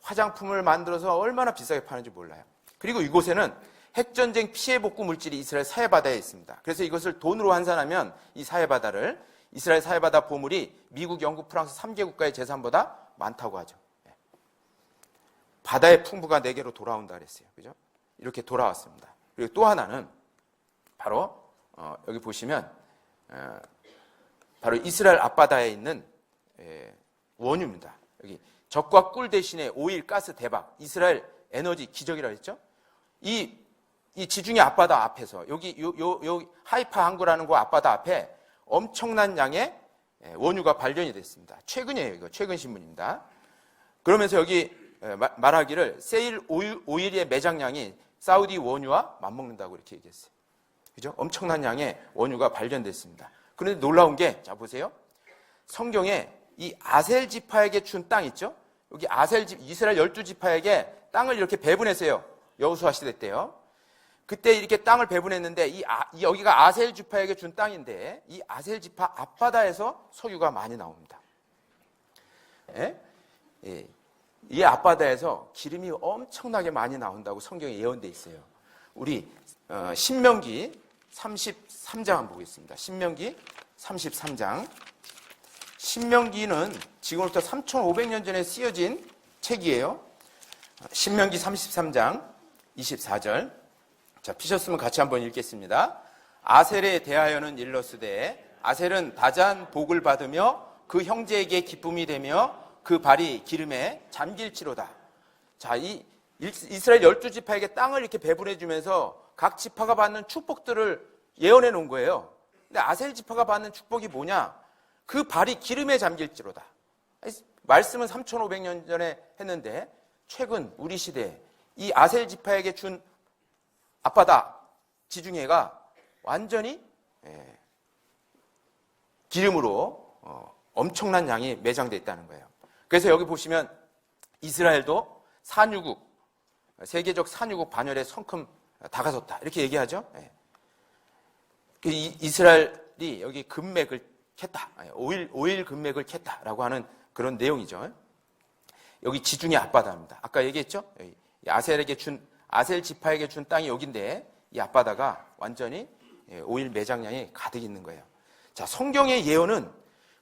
화장품을 만들어서 얼마나 비싸게 파는지 몰라요. 그리고 이곳에는 핵전쟁 피해 복구 물질이 이스라엘 사해바다에 있습니다. 그래서 이것을 돈으로 환산하면 이 사해바다를 이스라엘 사해바다 보물이 미국, 영국, 프랑스 3개 국가의 재산보다 많다고 하죠. 바다의 풍부가 내게로 돌아온다 그랬어요. 그죠? 이렇게 돌아왔습니다. 그리고 또 하나는 바로 여기 보시면 바로 이스라엘 앞바다에 있는 원유입니다. 여기 적과 꿀 대신에 오일, 가스 대박, 이스라엘 에너지 기적이라 했죠. 이 지중해 앞바다 앞에서 여기 하이파 항구라는 그 앞바다 앞에 엄청난 양의 원유가 발견이 됐습니다. 최근이에요. 이거 최근 신문입니다. 그러면서 여기 말하기를 세일 오일의 매장량이 사우디 원유와 맞먹는다고 이렇게 얘기했어요. 그죠? 엄청난 양의 원유가 발견됐습니다. 그런데 놀라운 게, 자, 보세요. 성경에 이 아셀 지파에게 준 땅 있죠? 여기 이스라엘 12지파에게 땅을 이렇게 배분했어요. 여호수아 시대 때요. 그때 이렇게 땅을 배분했는데 여기가 아셀 지파에게 준 땅인데 이 아셀 지파 앞바다에서 석유가 많이 나옵니다. 이 앞바다에서 기름이 엄청나게 많이 나온다고 성경에 예언되어 있어요. 우리 신명기 33장 한번 보겠습니다. 신명기 33장. 신명기는 지금부터 3,500년 전에 쓰여진 책이에요. 신명기 33장 24절. 자, 피셨으면 같이 한번 읽겠습니다. 아셀에 대하여는 일러스되 아셀은 다잔 복을 받으며 그 형제에게 기쁨이 되며 그 발이 기름에 잠길지로다. 자, 이 이스라엘 12지파에게 땅을 이렇게 배분해 주면서 각 지파가 받는 축복들을 예언해 놓은 거예요. 근데 아셀 지파가 받는 축복이 뭐냐? 그 발이 기름에 잠길지로다. 말씀은 3,500년 전에 했는데 최근 우리 시대에 이 아셀 지파에게 준 앞바다 지중해가 완전히 기름으로 엄청난 양이 매장되어 있다는 거예요. 그래서 여기 보시면 이스라엘도 산유국, 세계적 산유국 반열에 성큼 다가섰다 이렇게 얘기하죠. 이스라엘이 여기 금맥을 캤다, 오일 금맥을 캤다라고 하는 그런 내용이죠. 여기 지중해 앞바다입니다. 아까 얘기했죠. 아셀 지파에게 준 땅이 여기인데 이 앞바다가 완전히 오일 매장량이 가득 있는 거예요. 자, 성경의 예언은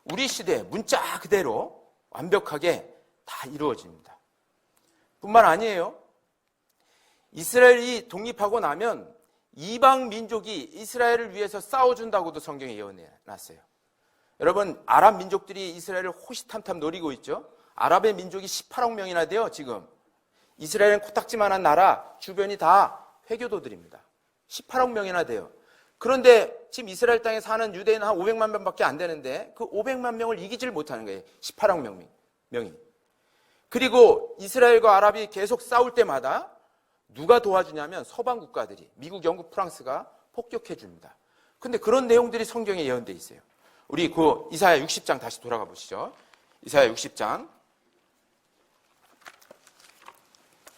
우리 시대에 문자 그대로 완벽하게 다 이루어집니다. 뿐만 아니에요. 이스라엘이 독립하고 나면 이방 민족이 이스라엘을 위해서 싸워준다고도 성경에 예언해 놨어요. 여러분, 아랍 민족들이 이스라엘을 호시탐탐 노리고 있죠. 아랍의 민족이 18억 명이나 돼요, 지금. 이스라엘은 코딱지만한 나라, 주변이 다 회교도들입니다. 18억 명이나 돼요. 그런데 지금 이스라엘 땅에 사는 유대인은 한 500만 명밖에 안 되는데 그 500만 명을 이기질 못하는 거예요. 18억 명이. 그리고 이스라엘과 아랍이 계속 싸울 때마다 누가 도와주냐면 서방 국가들이, 미국, 영국, 프랑스가 폭격해 줍니다. 근데 그런 내용들이 성경에 예언되어 있어요. 우리 그 이사야 60장 다시 돌아가 보시죠. 이사야 60장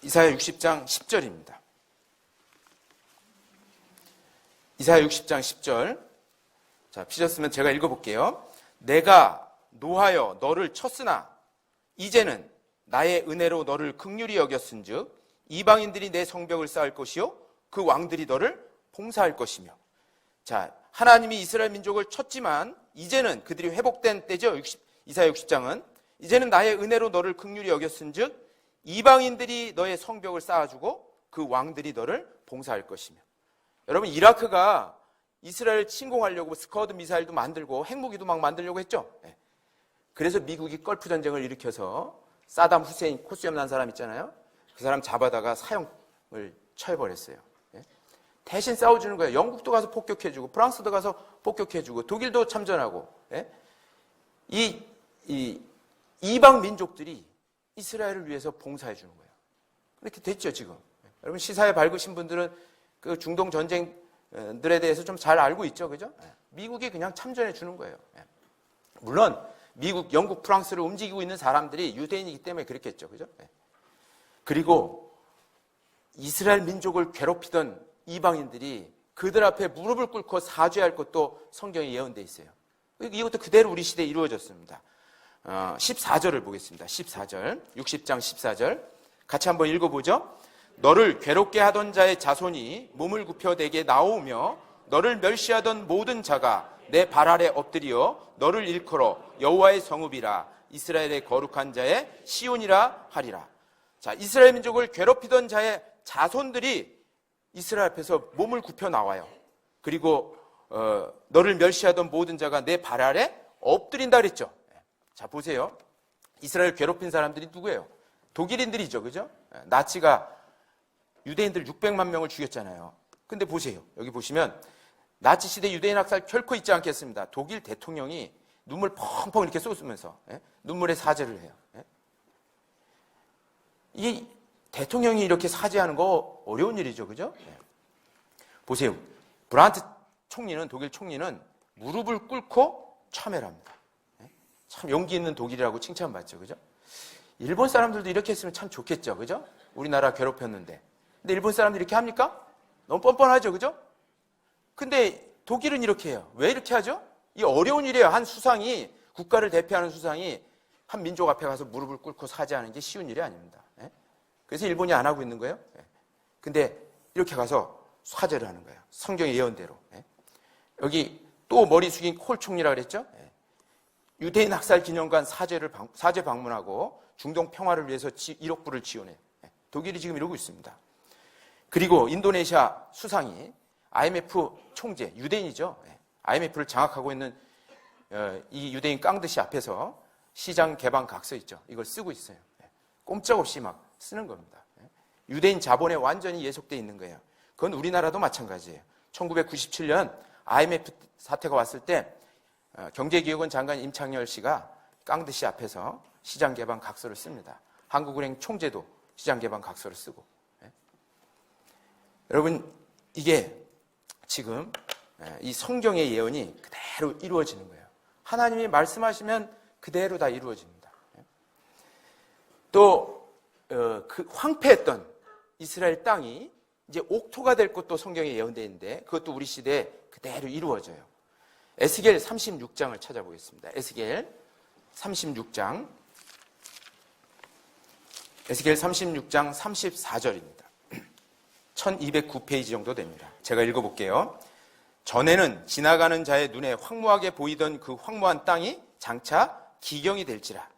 10절입니다. 이사야 60장 10절. 자, 피셨으면 제가 읽어볼게요. 내가 노하여 너를 쳤으나 이제는 나의 은혜로 너를 긍휼히 여겼은즉 이방인들이 내 성벽을 쌓을 것이요 그 왕들이 너를 봉사할 것이며. 자, 하나님이 이스라엘 민족을 쳤지만 이제는 그들이 회복된 때죠. 이사야 60장은 이제는 나의 은혜로 너를 긍휼히 여겼은즉 이방인들이 너의 성벽을 쌓아주고 그 왕들이 너를 봉사할 것이며. 여러분, 이라크가 이스라엘 침공하려고 스커드 미사일도 만들고 핵무기도 막 만들려고 했죠. 그래서 미국이 걸프 전쟁을 일으켜서 사담 후세인 코수염 난 사람 있잖아요. 그 사람 잡아다가 사형을 처해버렸어요. 대신 싸워주는 거예요. 영국도 가서 폭격해주고 프랑스도 가서 폭격해주고 독일도 참전하고. 이방 민족들이 이스라엘을 위해서 봉사해주는 거예요. 그렇게 됐죠, 지금. 여러분, 시사에 밝으신 분들은 그 중동 전쟁 유대인들에 대해서 좀 잘 알고 있죠, 그죠? 미국이 그냥 참전해 주는 거예요. 물론 미국, 영국, 프랑스를 움직이고 있는 사람들이 유대인이기 때문에 그랬겠죠, 그죠? 그리고 이스라엘 민족을 괴롭히던 이방인들이 그들 앞에 무릎을 꿇고 사죄할 것도 성경에 예언되어 있어요. 이것도 그대로 우리 시대에 이루어졌습니다. 14절을 보겠습니다. 14절, 60장 14절 같이 한번 읽어보죠. 너를 괴롭게 하던 자의 자손이 몸을 굽혀 내게 나오며 너를 멸시하던 모든 자가 내 발 아래 엎드려 너를 일컬어 여호와의 성읍이라 이스라엘의 거룩한 자의 시온이라 하리라. 자, 이스라엘 민족을 괴롭히던 자의 자손들이 이스라엘 앞에서 몸을 굽혀 나와요. 그리고 너를 멸시하던 모든 자가 내 발 아래 엎드린다 그랬죠. 자, 보세요. 이스라엘 괴롭힌 사람들이 누구예요? 독일인들이죠, 그죠? 나치가 유대인들 600만 명을 죽였잖아요. 근데 보세요. 여기 보시면 나치 시대 유대인 학살 결코 잊지 않겠습니다. 독일 대통령이 눈물 펑펑 이렇게 쏟으면서 눈물의 사죄를 해요. 이 대통령이 이렇게 사죄하는 거 어려운 일이죠, 그죠? 보세요. 브란트 총리는, 독일 총리는 무릎을 꿇고 참회를 합니다. 참 용기 있는 독일이라고 칭찬받죠, 그죠? 일본 사람들도 이렇게 했으면 참 좋겠죠, 그죠? 우리나라 괴롭혔는데. 근데 일본 사람들이 이렇게 합니까? 너무 뻔뻔하죠, 그죠? 근데 독일은 이렇게 해요. 왜 이렇게 하죠? 이 어려운 일이에요. 한 수상이, 국가를 대표하는 수상이 한 민족 앞에 가서 무릎을 꿇고 사죄하는 게 쉬운 일이 아닙니다. 그래서 일본이 안 하고 있는 거예요. 근데 이렇게 가서 사죄를 하는 거예요. 성경의 예언대로. 여기 또 머리 숙인 콜 총리라 그랬죠? 유대인 학살 기념관 사죄 방문하고 중동 평화를 위해서 1억 불을 지원해요. 독일이 지금 이러고 있습니다. 그리고 인도네시아 수상이 IMF 총재, 유대인이죠. IMF를 장악하고 있는 이 유대인 깡드시 앞에서 시장 개방 각서 있죠. 이걸 쓰고 있어요. 꼼짝없이 막 쓰는 겁니다. 유대인 자본에 완전히 예속되어 있는 거예요. 그건 우리나라도 마찬가지예요. 1997년 IMF 사태가 왔을 때 경제기획원 장관 임창열 씨가 깡드시 앞에서 시장 개방 각서를 씁니다. 한국은행 총재도 시장 개방 각서를 쓰고. 여러분, 이게 지금 이 성경의 예언이 그대로 이루어지는 거예요. 하나님이 말씀하시면 그대로 다 이루어집니다. 또 그 황폐했던 이스라엘 땅이 이제 옥토가 될 것도 성경에 예언되어 있는데 그것도 우리 시대에 그대로 이루어져요. 에스겔 36장을 찾아보겠습니다. 에스겔 36장 34절입니다. 1209페이지 정도 됩니다. 제가 읽어볼게요. 전에는 지나가는 자의 눈에 황무하게 보이던 그 황무한 땅이 장차 기경이 될지라.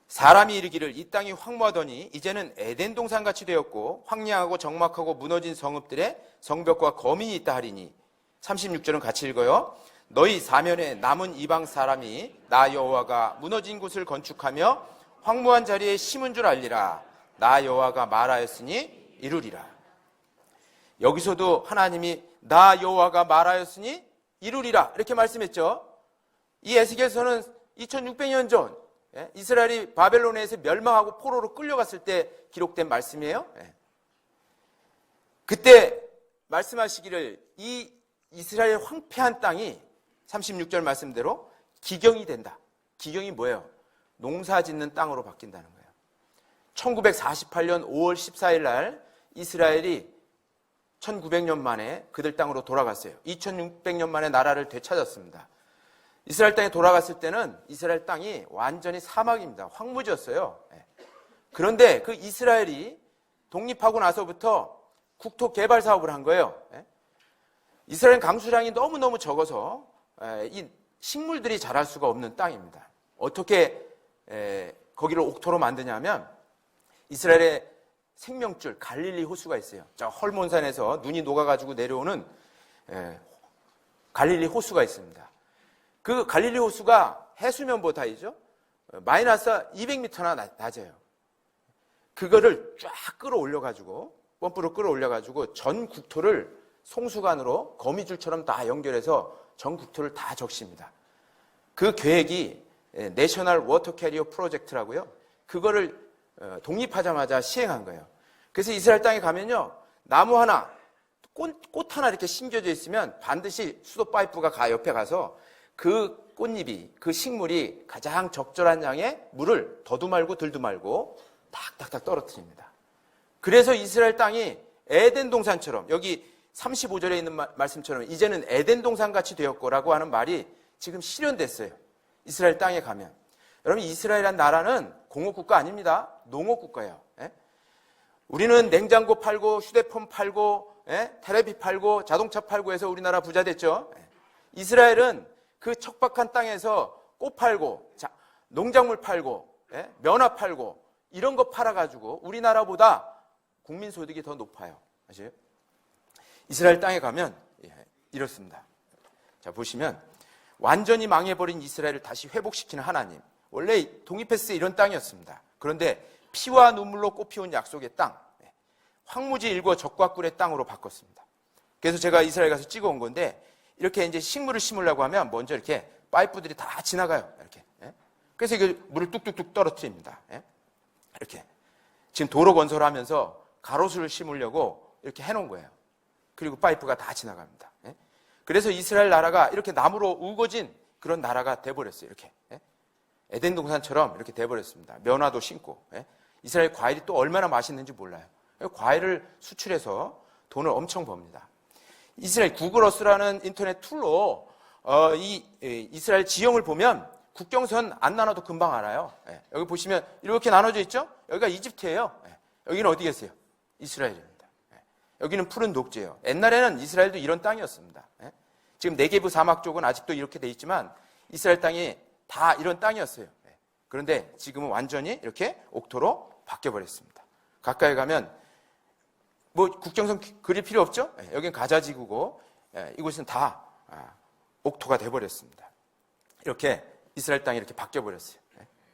사람이 이르기를 이 땅이 황무하더니 이제는 에덴 동산같이 되었고 황량하고 적막하고 무너진 성읍들의 성벽과 거민이 있다 하리니. 36절은 같이 읽어요. 너희 사면에 남은 이방 사람이 나 여호와가 무너진 곳을 건축하며 황무한 자리에 심은 줄 알리라. 나 여호와가 말하였으니 이루리라. 여기서도 하나님이 나 여호와가 말하였으니 이루리라 이렇게 말씀했죠. 이 에스겔서는 2600년 전 이스라엘이 바벨론에서 멸망하고 포로로 끌려갔을 때 기록된 말씀이에요. 그때 말씀하시기를 이 이스라엘 황폐한 땅이 36절 말씀대로 기경이 된다. 기경이 뭐예요? 농사 짓는 땅으로 바뀐다는 거예요. 1948년 5월 14일 날 이스라엘이 1900년 만에 그들 땅으로 돌아갔어요. 2600년 만에 나라를 되찾았습니다. 이스라엘 땅에 돌아갔을 때는 이스라엘 땅이 완전히 사막입니다. 황무지였어요. 그런데 그 이스라엘이 독립하고 나서부터 국토 개발 사업을 한 거예요. 이스라엘 강수량이 너무너무 적어서 이 식물들이 자랄 수가 없는 땅입니다. 어떻게 거기를 옥토로 만드냐면 이스라엘의 생명줄 갈릴리 호수가 있어요. 저 헐몬산에서 눈이 녹아가지고 내려오는 갈릴리 호수가 있습니다. 그 갈릴리 호수가 해수면보다이죠. 마이너스 200m나 낮아요. 그거를 쫙 끌어올려가지고 펌프로 끌어올려가지고 전 국토를 송수관으로 거미줄처럼 다 연결해서 전 국토를 다 적십니다. 그 계획이 내셔널 워터 캐리어 프로젝트라고요. 그거를 독립하자마자 시행한 거예요. 그래서 이스라엘 땅에 가면요, 나무 하나 꽃 하나 이렇게 심겨져 있으면 반드시 수도 파이프가 옆에 가서 그 꽃잎이, 그 식물이 가장 적절한 양의 물을 더도 말고 덜도 말고 탁탁탁 떨어뜨립니다. 그래서 이스라엘 땅이 에덴 동산처럼, 여기 35절에 있는 말씀처럼 이제는 에덴 동산같이 되었고라고 하는 말이 지금 실현됐어요. 이스라엘 땅에 가면. 여러분, 이스라엘이란 나라는 공업국가 아닙니다. 농업국가예요. 예? 우리는 냉장고 팔고 휴대폰 팔고 텔레비 팔고 자동차 팔고 해서 우리나라 부자 됐죠. 이스라엘은 그 척박한 땅에서 꽃 팔고 농작물 팔고 면화 팔고 이런 거 팔아가지고 우리나라보다 국민소득이 더 높아요. 아시죠? 이스라엘 땅에 가면 이렇습니다. 자, 보시면 완전히 망해버린 이스라엘을 다시 회복시키는 하나님. 원래 동이페스 이런 땅이었습니다. 그런데 피와 눈물로 꽃피운 약속의 땅, 황무지 일궈 적과 꿀의 땅으로 바꿨습니다. 그래서 제가 이스라엘 가서 찍어온 건데, 이렇게 이제 식물을 심으려고 하면 먼저 이렇게 파이프들이 다 지나가요. 이렇게. 그래서 이게 물을 뚝뚝뚝 떨어뜨립니다. 이렇게. 지금 도로 건설을 하면서 가로수를 심으려고 이렇게 해놓은 거예요. 그리고 파이프가 다 지나갑니다. 그래서 이스라엘 나라가 이렇게 나무로 우거진 그런 나라가 돼버렸어요. 이렇게. 에덴 동산처럼 이렇게 돼버렸습니다. 면화도 심고. 이스라엘 과일이 또 얼마나 맛있는지 몰라요. 과일을 수출해서 돈을 엄청 법니다. 이스라엘 구글어스라는 인터넷 툴로 이스라엘 지형을 보면 국경선 안 나눠도 금방 알아요. 여기 보시면 이렇게 나눠져 있죠? 여기가 이집트예요. 여기는 어디겠어요? 이스라엘입니다. 여기는 푸른 녹지예요. 옛날에는 이스라엘도 이런 땅이었습니다. 지금 네게브 사막 쪽은 아직도 이렇게 돼 있지만 이스라엘 땅이 다 이런 땅이었어요. 그런데 지금은 완전히 이렇게 옥토로 바뀌어버렸습니다. 가까이 가면 뭐 국경선 그릴 필요 없죠? 여기는 가자지구고 이곳은 다 옥토가 돼버렸습니다. 이렇게 이스라엘 땅이 이렇게 바뀌어버렸어요.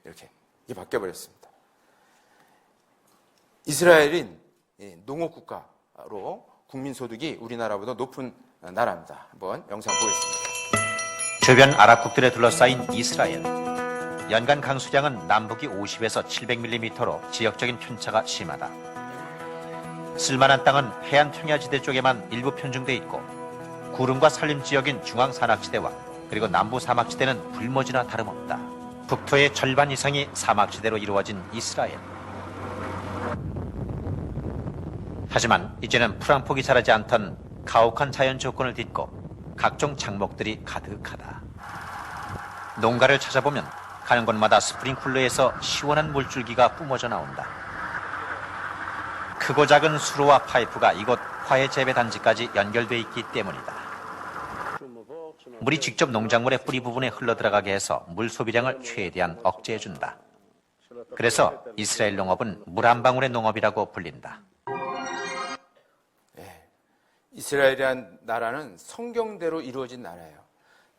이렇게 바뀌어버렸습니다. 이스라엘은 농업국가로 국민소득이 우리나라보다 높은 나라입니다. 한번 영상 보겠습니다. 주변 아랍국들에 둘러싸인 이스라엘. 연간 강수량은 남북이 50에서 700mm로 지역적인 편차가 심하다. 쓸만한 땅은 해안 평야지대 쪽에만 일부 편중돼 있고 구름과 산림 지역인 중앙산악지대와 그리고 남부 사막지대는 불모지나 다름없다. 국토의 절반 이상이 사막지대로 이루어진 이스라엘. 하지만 이제는 풀 한 폭이 자라지 않던 가혹한 자연 조건을 딛고 각종 작목들이 가득하다. 농가를 찾아보면 가는 곳마다 스프링쿨러에서 시원한 물줄기가 뿜어져 나온다. 크고 작은 수로와 파이프가 이곳 화훼 재배 단지까지 연결돼 있기 때문이다. 물이 직접 농작물의 뿌리 부분에 흘러들어가게 해서 물 소비량을 최대한 억제해준다. 그래서 이스라엘 농업은 물 한 방울의 농업이라고 불린다. 이스라엘이라는 나라는 성경대로 이루어진 나라예요.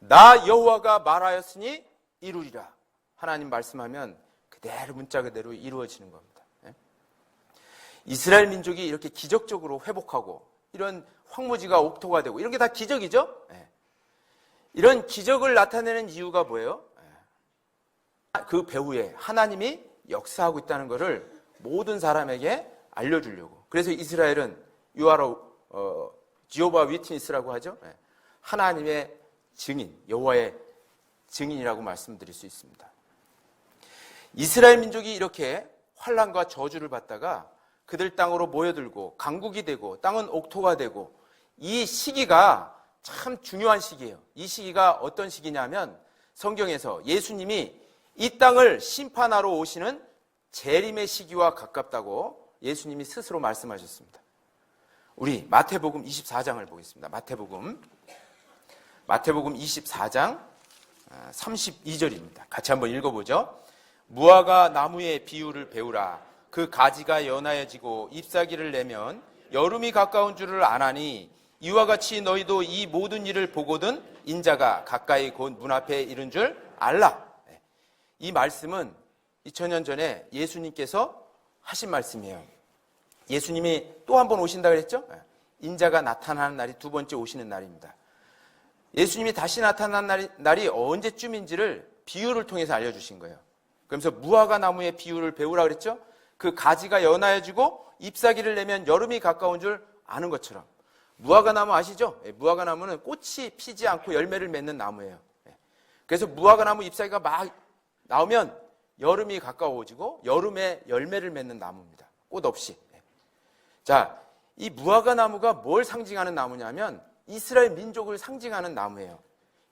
나 여호와가 말하였으니 이루리라. 하나님 말씀하면 그대로 문자 그대로 이루어지는 겁니다. 이스라엘 민족이 이렇게 기적적으로 회복하고 이런 황무지가 옥토가 되고 이런 게 다 기적이죠? 이런 기적을 나타내는 이유가 뭐예요? 그 배후에 하나님이 역사하고 있다는 것을 모든 사람에게 알려주려고. 그래서 이스라엘은 지호바 위트니스라고 하죠. 하나님의 증인, 여호와의 증인이라고 말씀드릴 수 있습니다. 이스라엘 민족이 이렇게 환난과 저주를 받다가 그들 땅으로 모여들고 강국이 되고 땅은 옥토가 되고 이 시기가 참 중요한 시기예요. 이 시기가 어떤 시기냐면 성경에서 예수님이 이 땅을 심판하러 오시는 재림의 시기와 가깝다고 예수님이 스스로 말씀하셨습니다. 우리 마태복음 24장을 보겠습니다. 마태복음 24장 32절입니다. 같이 한번 읽어보죠. 무화과 나무의 비유를 배우라. 그 가지가 연하여지고 잎사귀를 내면 여름이 가까운 줄을 아나니 이와 같이 너희도 이 모든 일을 보거든 인자가 가까이 곧 문 앞에 이른 줄 알라. 이 말씀은 2000년 전에 예수님께서 하신 말씀이에요. 예수님이 또 한 번 오신다 그랬죠? 인자가 나타나는 날이 두 번째 오시는 날입니다. 예수님이 다시 나타난 날이 언제쯤인지를 비유를 통해서 알려주신 거예요. 그러면서 무화과 나무의 비유를 배우라 그랬죠? 그 가지가 연하여지고 잎사귀를 내면 여름이 가까운 줄 아는 것처럼 무화과 나무 아시죠? 예, 무화과 나무는 꽃이 피지 않고 열매를 맺는 나무예요. 예. 그래서 무화과 나무 잎사귀가 막 나오면 여름이 가까워지고 여름에 열매를 맺는 나무입니다. 꽃 없이. 예. 자, 이 무화과 나무가 뭘 상징하는 나무냐면 이스라엘 민족을 상징하는 나무예요.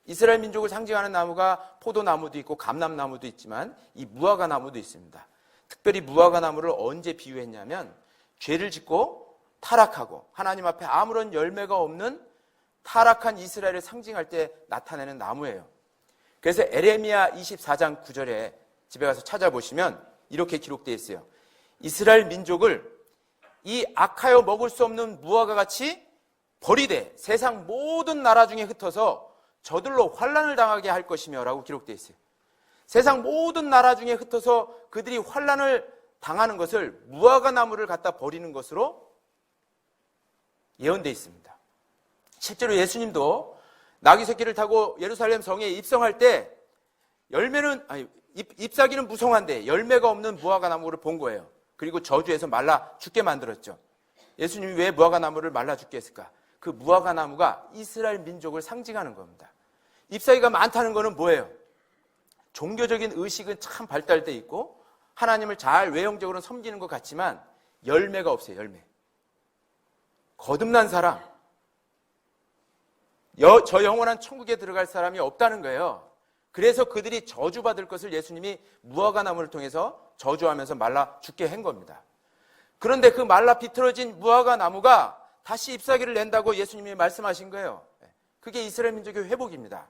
이스라엘 민족을 상징하는 나무가 포도나무도 있고 감람나무도 있지만 이 무화과 나무도 있습니다. 특별히 무화과 나무를 언제 비유했냐면 죄를 짓고 타락하고 하나님 앞에 아무런 열매가 없는 타락한 이스라엘을 상징할 때 나타내는 나무예요. 그래서 에레미야 24장 9절에 집에 가서 찾아보시면 이렇게 기록되어 있어요. 이스라엘 민족을 이 악하여 먹을 수 없는 무화과 같이 버리되 세상 모든 나라 중에 흩어서 저들로 환난을 당하게 할 것이며 라고 기록되어 있어요. 세상 모든 나라 중에 흩어서 그들이 환난을 당하는 것을 무화과 나무를 갖다 버리는 것으로 예언되어 있습니다. 실제로 예수님도 나귀 새끼를 타고 예루살렘 성에 입성할 때 잎사귀는 무성한데 열매가 없는 무화과 나무를 본 거예요. 그리고 저주해서 말라 죽게 만들었죠. 예수님이 왜 무화과 나무를 말라 죽게 했을까? 그 무화과 나무가 이스라엘 민족을 상징하는 겁니다. 잎사귀가 많다는 것은 뭐예요? 종교적인 의식은 참 발달돼 있고 하나님을 잘 외형적으로 섬기는 것 같지만 열매가 없어요. 열매. 거듭난 사람, 저 영원한 천국에 들어갈 사람이 없다는 거예요. 그래서 그들이 저주받을 것을 예수님이 무화과 나무를 통해서 저주하면서 말라 죽게 한 겁니다. 그런데 그 말라 비틀어진 무화과 나무가 다시 잎사귀를 낸다고 예수님이 말씀하신 거예요. 그게 이스라엘 민족의 회복입니다.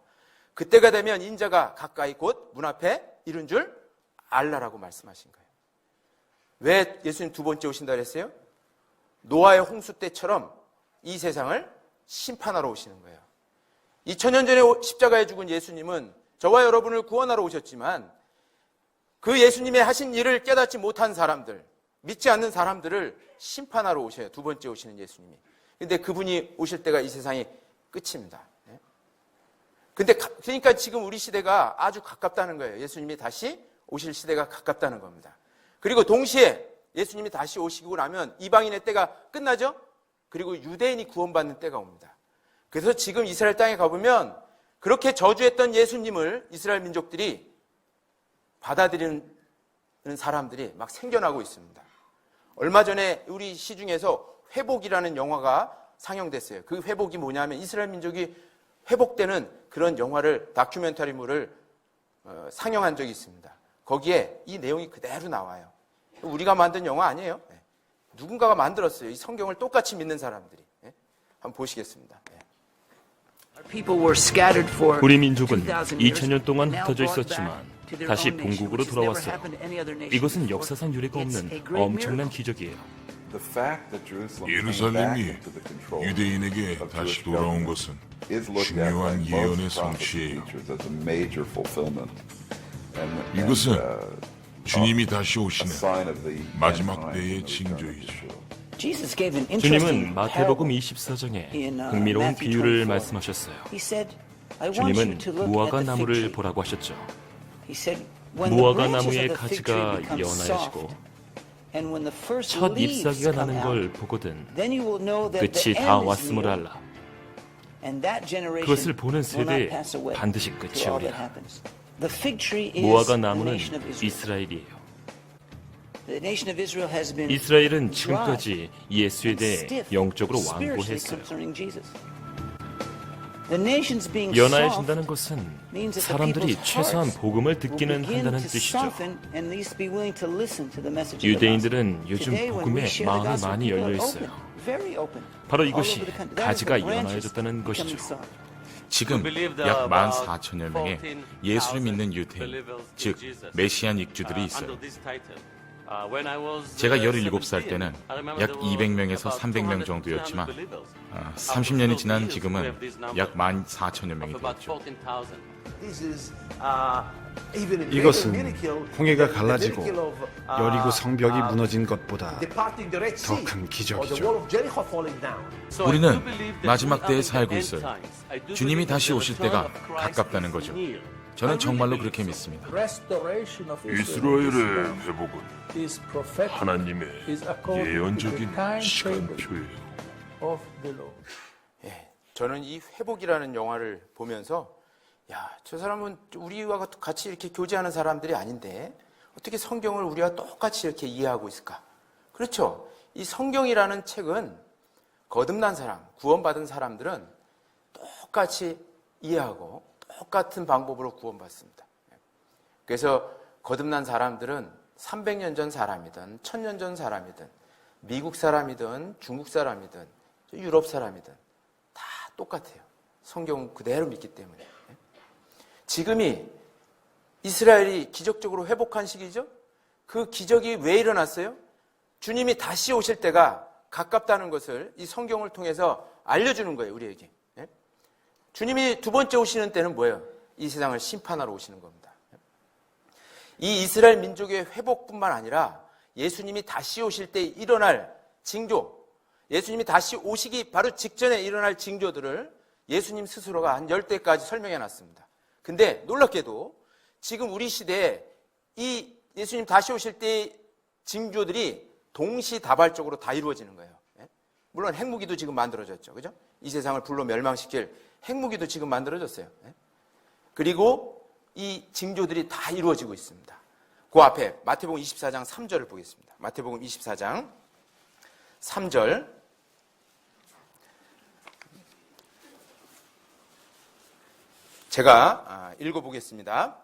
그때가 되면 인자가 가까이 곧 문 앞에 이른 줄 알라라고 말씀하신 거예요. 왜 예수님 두 번째 오신다 그랬어요? 노아의 홍수 때처럼 이 세상을 심판하러 오시는 거예요. 2000년 전에 십자가에 죽은 예수님은 저와 여러분을 구원하러 오셨지만 그 예수님의 하신 일을 깨닫지 못한 사람들, 믿지 않는 사람들을 심판하러 오셔요. 두 번째 오시는 예수님이. 근데 그분이 오실 때가 이 세상이 끝입니다. 근데 그러니까 지금 우리 시대가 아주 가깝다는 거예요. 예수님이 다시 오실 시대가 가깝다는 겁니다. 그리고 동시에 예수님이 다시 오시고 나면 이방인의 때가 끝나죠? 그리고 유대인이 구원받는 때가 옵니다. 그래서 지금 이스라엘 땅에 가보면 그렇게 저주했던 예수님을 이스라엘 민족들이 받아들이는 사람들이 막 생겨나고 있습니다. 얼마 전에 우리 시중에서 회복이라는 영화가 상영됐어요. 그 회복이 뭐냐면 이스라엘 민족이 회복되는 그런 영화를, 다큐멘터리물을 상영한 적이 있습니다. 거기에 이 내용이 그대로 나와요. 우리가 만든 영화 아니에요. 누군가가 만들었어요. 이 성경을 똑같이 믿는 사람들이. 한번 보시겠습니다. 우리 민족은 2000년 동안 흩어져 있었지만 다시 본국으로 돌아왔어요. 이것은 역사상 유례가 없는 엄청난 기적이에요. 예루살렘이 유대인에게 다시 돌아온 것은 중요한 예언의 성취예요. 이것은 주님이 다시 오시는 마지막 때의 징조이죠. 주님은 마태복음 24장에 흥미로운 비유를 말씀하셨어요. 주님은 무화과 나무를 보라고 하셨죠. 무화과 나무의 가지가 연하여지고 첫 잎사귀가 나는 걸 보거든 끝이 다 왔음을 알라. 그것을 보는 세대에 반드시 끝이 오리라. 무화과 나무는 이스라엘이에요. 이스라엘은 지금까지 예수에 대해 영적으로 완고했어요. 연하해진다는 것은 사람들이 최소한 복음을 듣기는 한다는 뜻이죠. 유대인들은 요즘 복음에 마음이 많이 열려 있어요. 바로 이것이 가지가 연하해졌다는 것이죠. 지금 약 14,000여 명의 예수를 믿는 유대인, 즉 메시안 익주들이 있어요. 제가 17살 때는 약 200명에서 300명 정도였지만 30년이 지난 지금은 약 14,000여 명이 되었죠. 이것은 홍해가 갈라지고 여리고 성벽이 무너진 것보다 더 큰 기적이죠. 우리는 마지막 때에 살고 있어요. 주님이 다시 오실 때가 가깝다는 거죠. 저는 정말로 그렇게 믿습니다. 이스라엘의 회복은 하나님의 예언적인 시간표예요. of the Lord. 예, 저는 이 회복이라는 영화를 보면서 야, 저 사람은 우리와 같이 이렇게 교제하는 사람들이 아닌데 어떻게 성경을 우리와 똑같이 이렇게 이해하고 있을까? 그렇죠. 이 성경이라는 책은 거듭난 사람, 구원받은 사람들은 똑같이 이해하고 똑같은 방법으로 구원받습니다. 그래서 거듭난 사람들은 300년 전 사람이든 1000년 전 사람이든 미국 사람이든 중국 사람이든 유럽 사람이든 다 똑같아요. 성경 그대로 믿기 때문에. 지금이 이스라엘이 기적적으로 회복한 시기죠. 그 기적이 왜 일어났어요? 주님이 다시 오실 때가 가깝다는 것을 이 성경을 통해서 알려주는 거예요, 우리에게. 주님이 두 번째 오시는 때는 뭐예요? 이 세상을 심판하러 오시는 겁니다. 이 이스라엘 민족의 회복뿐만 아니라 예수님이 다시 오실 때 일어날 징조, 예수님이 다시 오시기 바로 직전에 일어날 징조들을 예수님 스스로가 한 10대까지 설명해 놨습니다. 근데 놀랍게도 지금 우리 시대에 이 예수님 다시 오실 때의 징조들이 동시다발적으로 다 이루어지는 거예요. 물론 핵무기도 지금 만들어졌죠. 그죠? 이 세상을 불로 멸망시킬 핵무기도 지금 만들어졌어요. 그리고 이 징조들이 다 이루어지고 있습니다. 그 앞에 마태복음 24장 3절을 보겠습니다. 마태복음 24장 3절. 제가 읽어보겠습니다.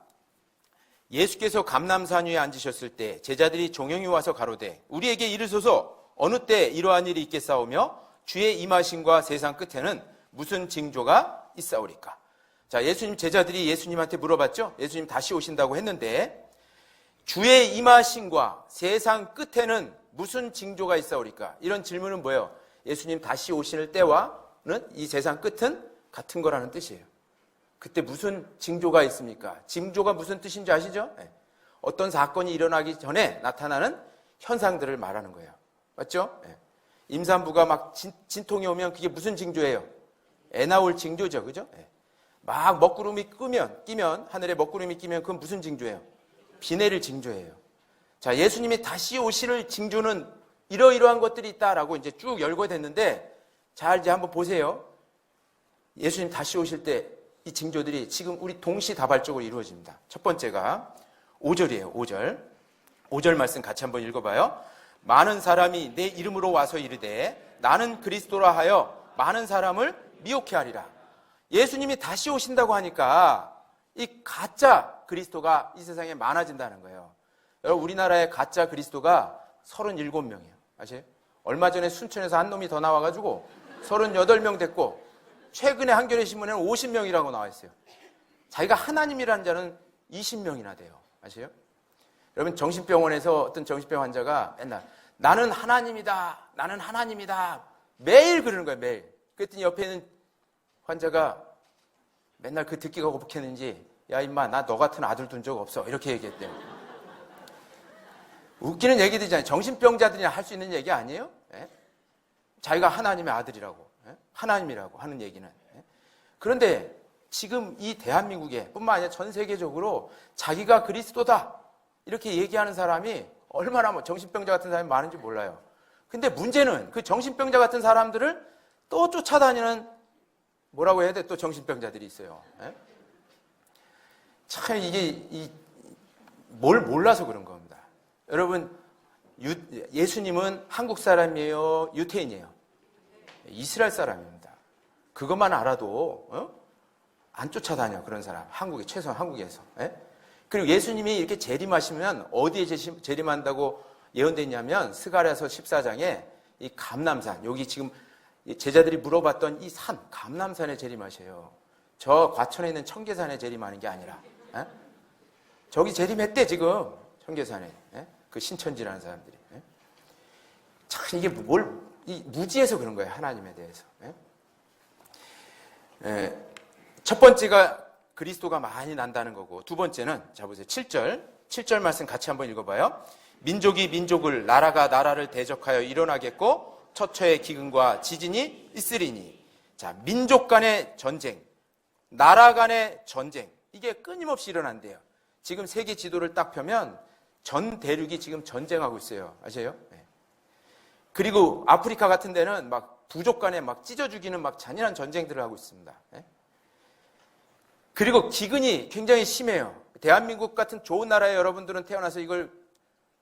예수께서 감람산 위에 앉으셨을 때 제자들이 종영이 와서 가로되 우리에게 이르소서 어느 때 이러한 일이 있겠사오며 주의 임하심과 세상 끝에는 무슨 징조가 있사오리까? 자, 예수님 제자들이 예수님한테 물어봤죠. 예수님 다시 오신다고 했는데 주의 임하심과 세상 끝에는 무슨 징조가 있사오리까? 이런 질문은 뭐예요? 예수님 다시 오실 때와는 이 세상 끝은 같은 거라는 뜻이에요. 그때 무슨 징조가 있습니까? 징조가 무슨 뜻인지 아시죠? 어떤 사건이 일어나기 전에 나타나는 현상들을 말하는 거예요. 맞죠? 임산부가 막 진통이 오면 그게 무슨 징조예요? 애 나올 징조죠. 그죠? 막 먹구름이 끼면 하늘에 먹구름이 끼면 그건 무슨 징조예요? 비 내릴 징조예요. 자, 예수님이 다시 오실 징조는 이러이러한 것들이 있다라고 이제 쭉 열거됐는데 잘 이제 한번 보세요. 예수님 다시 오실 때 이 징조들이 지금 우리 동시다발적으로 이루어집니다. 첫 번째가 5절이에요. 5절. 5절 말씀 같이 한번 읽어봐요. 많은 사람이 내 이름으로 와서 이르되 나는 그리스도라 하여 많은 사람을 미혹해 하리라. 예수님이 다시 오신다고 하니까 이 가짜 그리스도가 이 세상에 많아진다는 거예요. 여러분, 우리나라의 가짜 그리스도가 37명이에요. 아세요? 얼마 전에 순천에서 한 놈이 더 나와가지고 38명 됐고 최근에 한겨레 신문에는 50명이라고 나와 있어요. 자기가 하나님이라는 자는 20명이나 돼요. 아세요? 여러분, 정신병원에서 어떤 정신병 환자가 맨날 나는 하나님이다, 나는 하나님이다 매일 그러는 거예요. 매일. 그랬더니 옆에 있는 환자가 맨날 그 듣기가 거북했는지 야 임마 나 너 같은 아들 둔 적 없어 이렇게 얘기했대요. 웃기는 얘기들이잖아요. 정신병자들이나 할 수 있는 얘기 아니에요? 자기가 하나님의 아들이라고, 하나님이라고 하는 얘기는. 그런데 지금 이 대한민국에 뿐만 아니라 전 세계적으로 자기가 그리스도다 이렇게 얘기하는 사람이 얼마나 정신병자 같은 사람이 많은지 몰라요. 근데 문제는 그 정신병자 같은 사람들을 또 쫓아다니는 뭐라고 해야 돼? 또 정신병자들이 있어요. 참 이게 뭘 몰라서 그런 겁니다. 여러분, 예수님은 한국 사람이에요? 유태인이에요? 이스라엘 사람입니다. 그것만 알아도 안 쫓아다녀 그런 사람. 한국에, 최소한 한국에서. 그리고 예수님이 이렇게 재림하시면 어디에 재림한다고 예언됐냐면 스가랴서 14장에 이 감람산, 여기 지금 제자들이 물어봤던 이 산, 감람산에 재림하셔요. 저 과천에 있는 청계산에 재림하는 게 아니라 저기 재림했대 지금 청계산에. 그 신천지라는 사람들이. 참 이게 무지해서 그런 거예요. 하나님에 대해서. 첫 번째가 그리스도가 많이 난다는 거고, 두 번째는 자 보세요. 7절 말씀 같이 한번 읽어봐요. 민족이 민족을, 나라가 나라를 대적하여 일어나겠고 처처의 기근과 지진이 있으리니. 자, 민족 간의 전쟁, 나라 간의 전쟁, 이게 끊임없이 일어난대요. 지금 세계 지도를 딱 펴면 전 대륙이 지금 전쟁하고 있어요. 아세요? 그리고 아프리카 같은 데는 막 부족 간에 막 찢어 죽이는 막 잔인한 전쟁들을 하고 있습니다. 예? 그리고 기근이 굉장히 심해요. 대한민국 같은 좋은 나라에 여러분들은 태어나서 이걸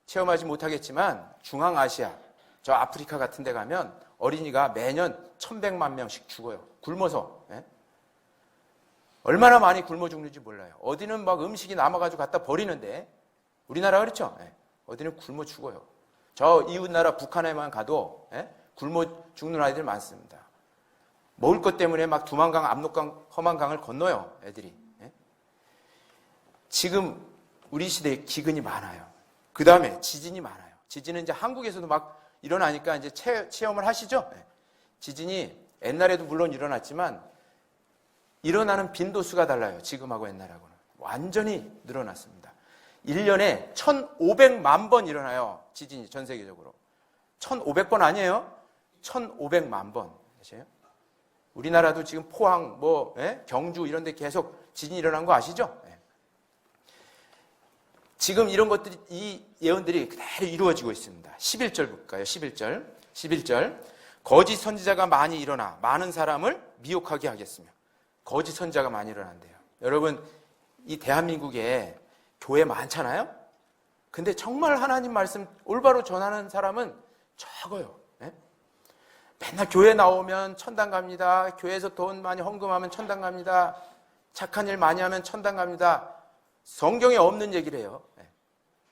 체험하지 못하겠지만 중앙아시아, 저 아프리카 같은 데 가면 어린이가 매년 1,100만 명씩 죽어요. 굶어서. 예? 얼마나 많이 굶어 죽는지 몰라요. 어디는 막 음식이 남아가지고 갖다 버리는데 우리나라 그렇죠? 예? 어디는 굶어 죽어요. 저 이웃나라 북한에만 가도 예? 굶어 죽는 아이들 많습니다. 먹을 것 때문에 막 두만강, 압록강, 험한강을 건너요. 애들이. 예? 지금 우리 시대에 기근이 많아요. 그 다음에 지진이 많아요. 지진은 이제 한국에서도 막 일어나니까 이제 체험을 하시죠? 예. 지진이 옛날에도 물론 일어났지만 일어나는 빈도수가 달라요. 지금하고 옛날하고는. 완전히 늘어났습니다. 1년에 1,500만 번 일어나요. 지진이 전 세계적으로. 1,500번 아니에요? 1,500만 번. 아세요? 우리나라도 지금 포항, 경주 이런 데 계속 지진이 일어난 거 아시죠? 예. 지금 이런 것들이, 이 예언들이 그대로 이루어지고 있습니다. 11절 볼까요? 11절. 거짓 선지자가 많이 일어나 많은 사람을 미혹하게 하겠으며. 거짓 선지자가 많이 일어난대요. 여러분, 이 대한민국에 교회 많잖아요? 근데 정말 하나님 말씀 올바로 전하는 사람은 적어요. 예? 맨날 교회 나오면 천당 갑니다. 교회에서 돈 많이 헌금하면 천당 갑니다. 착한 일 많이 하면 천당 갑니다. 성경에 없는 얘기를 해요. 예.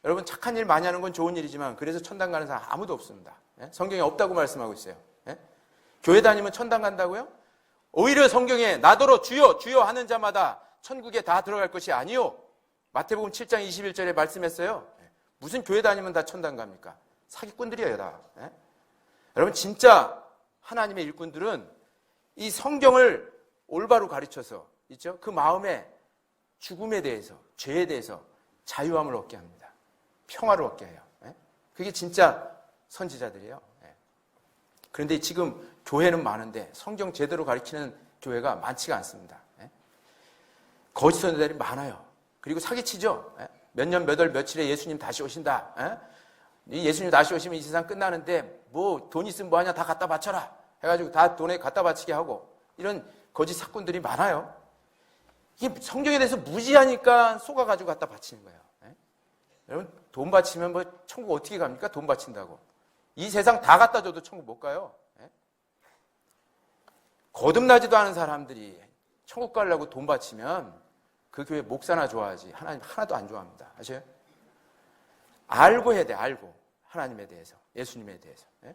여러분, 착한 일 많이 하는 건 좋은 일이지만 그래서 천당 가는 사람 아무도 없습니다. 예? 성경에 없다고 말씀하고 있어요. 예? 교회 다니면 천당 간다고요? 오히려 성경에 나더러 주여 주여 하는 자마다 천국에 다 들어갈 것이 아니요. 마태복음 7장 21절에 말씀했어요. 예? 무슨 교회 다니면 다 천당 갑니까? 사기꾼들이에요, 다. 예? 여러분, 진짜 하나님의 일꾼들은 이 성경을 올바로 가르쳐서 있죠? 그 마음에 죽음에 대해서, 죄에 대해서 자유함을 얻게 합니다. 평화를 얻게 해요. 예? 그게 진짜 선지자들이에요. 예. 그런데 지금 교회는 많은데 성경 제대로 가르치는 교회가 많지가 않습니다. 예? 거짓 선지자들이 많아요. 그리고 사기치죠. 예? 몇 년, 몇 월, 며칠에 예수님 다시 오신다. 예? 예수님 다시 오시면 이 세상 끝나는데 뭐 돈 있으면 뭐하냐 다 갖다 바쳐라 해가지고 다 돈에 갖다 바치게 하고 이런 거짓 사꾼들이 많아요. 이게 성경에 대해서 무지하니까 속아가지고 갖다 바치는 거예요. 예? 여러분, 돈 바치면 뭐 천국 어떻게 갑니까? 돈 바친다고. 이 세상 다 갖다 줘도 천국 못 가요. 예? 거듭나지도 않은 사람들이 천국 가려고 돈 바치면 그 교회 목사나 좋아하지 하나님 하나도 안 좋아합니다. 아셔요? 알고 해야 돼. 알고. 하나님에 대해서, 예수님에 대해서. 예?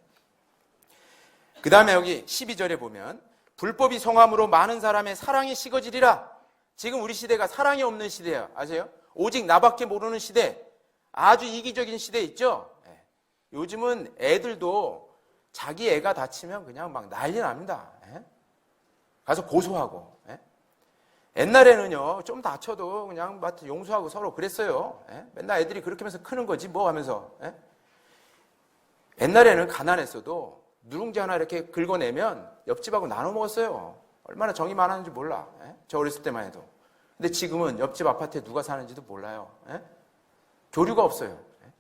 그 다음에 여기 12절에 보면 불법이 성함으로 많은 사람의 사랑이 식어지리라. 지금 우리 시대가 사랑이 없는 시대예요. 아세요? 오직 나밖에 모르는 시대. 아주 이기적인 시대 있죠? 예. 요즘은 애들도 자기 애가 다치면 그냥 막 난리 납니다. 예? 가서 고소하고. 예? 옛날에는요, 좀 다쳐도 그냥 용서하고 서로 그랬어요. 예? 맨날 애들이 그렇게 하면서 크는 거지 뭐 하면서. 예? 옛날에는 가난했어도 누룽지 하나 이렇게 긁어내면 옆집하고 나눠 먹었어요. 얼마나 정이 많았는지 몰라. 예? 저 어렸을 때만 해도. 근데 지금은 옆집 아파트에 누가 사는지도 몰라요. 예? 교류가 없어요. 예?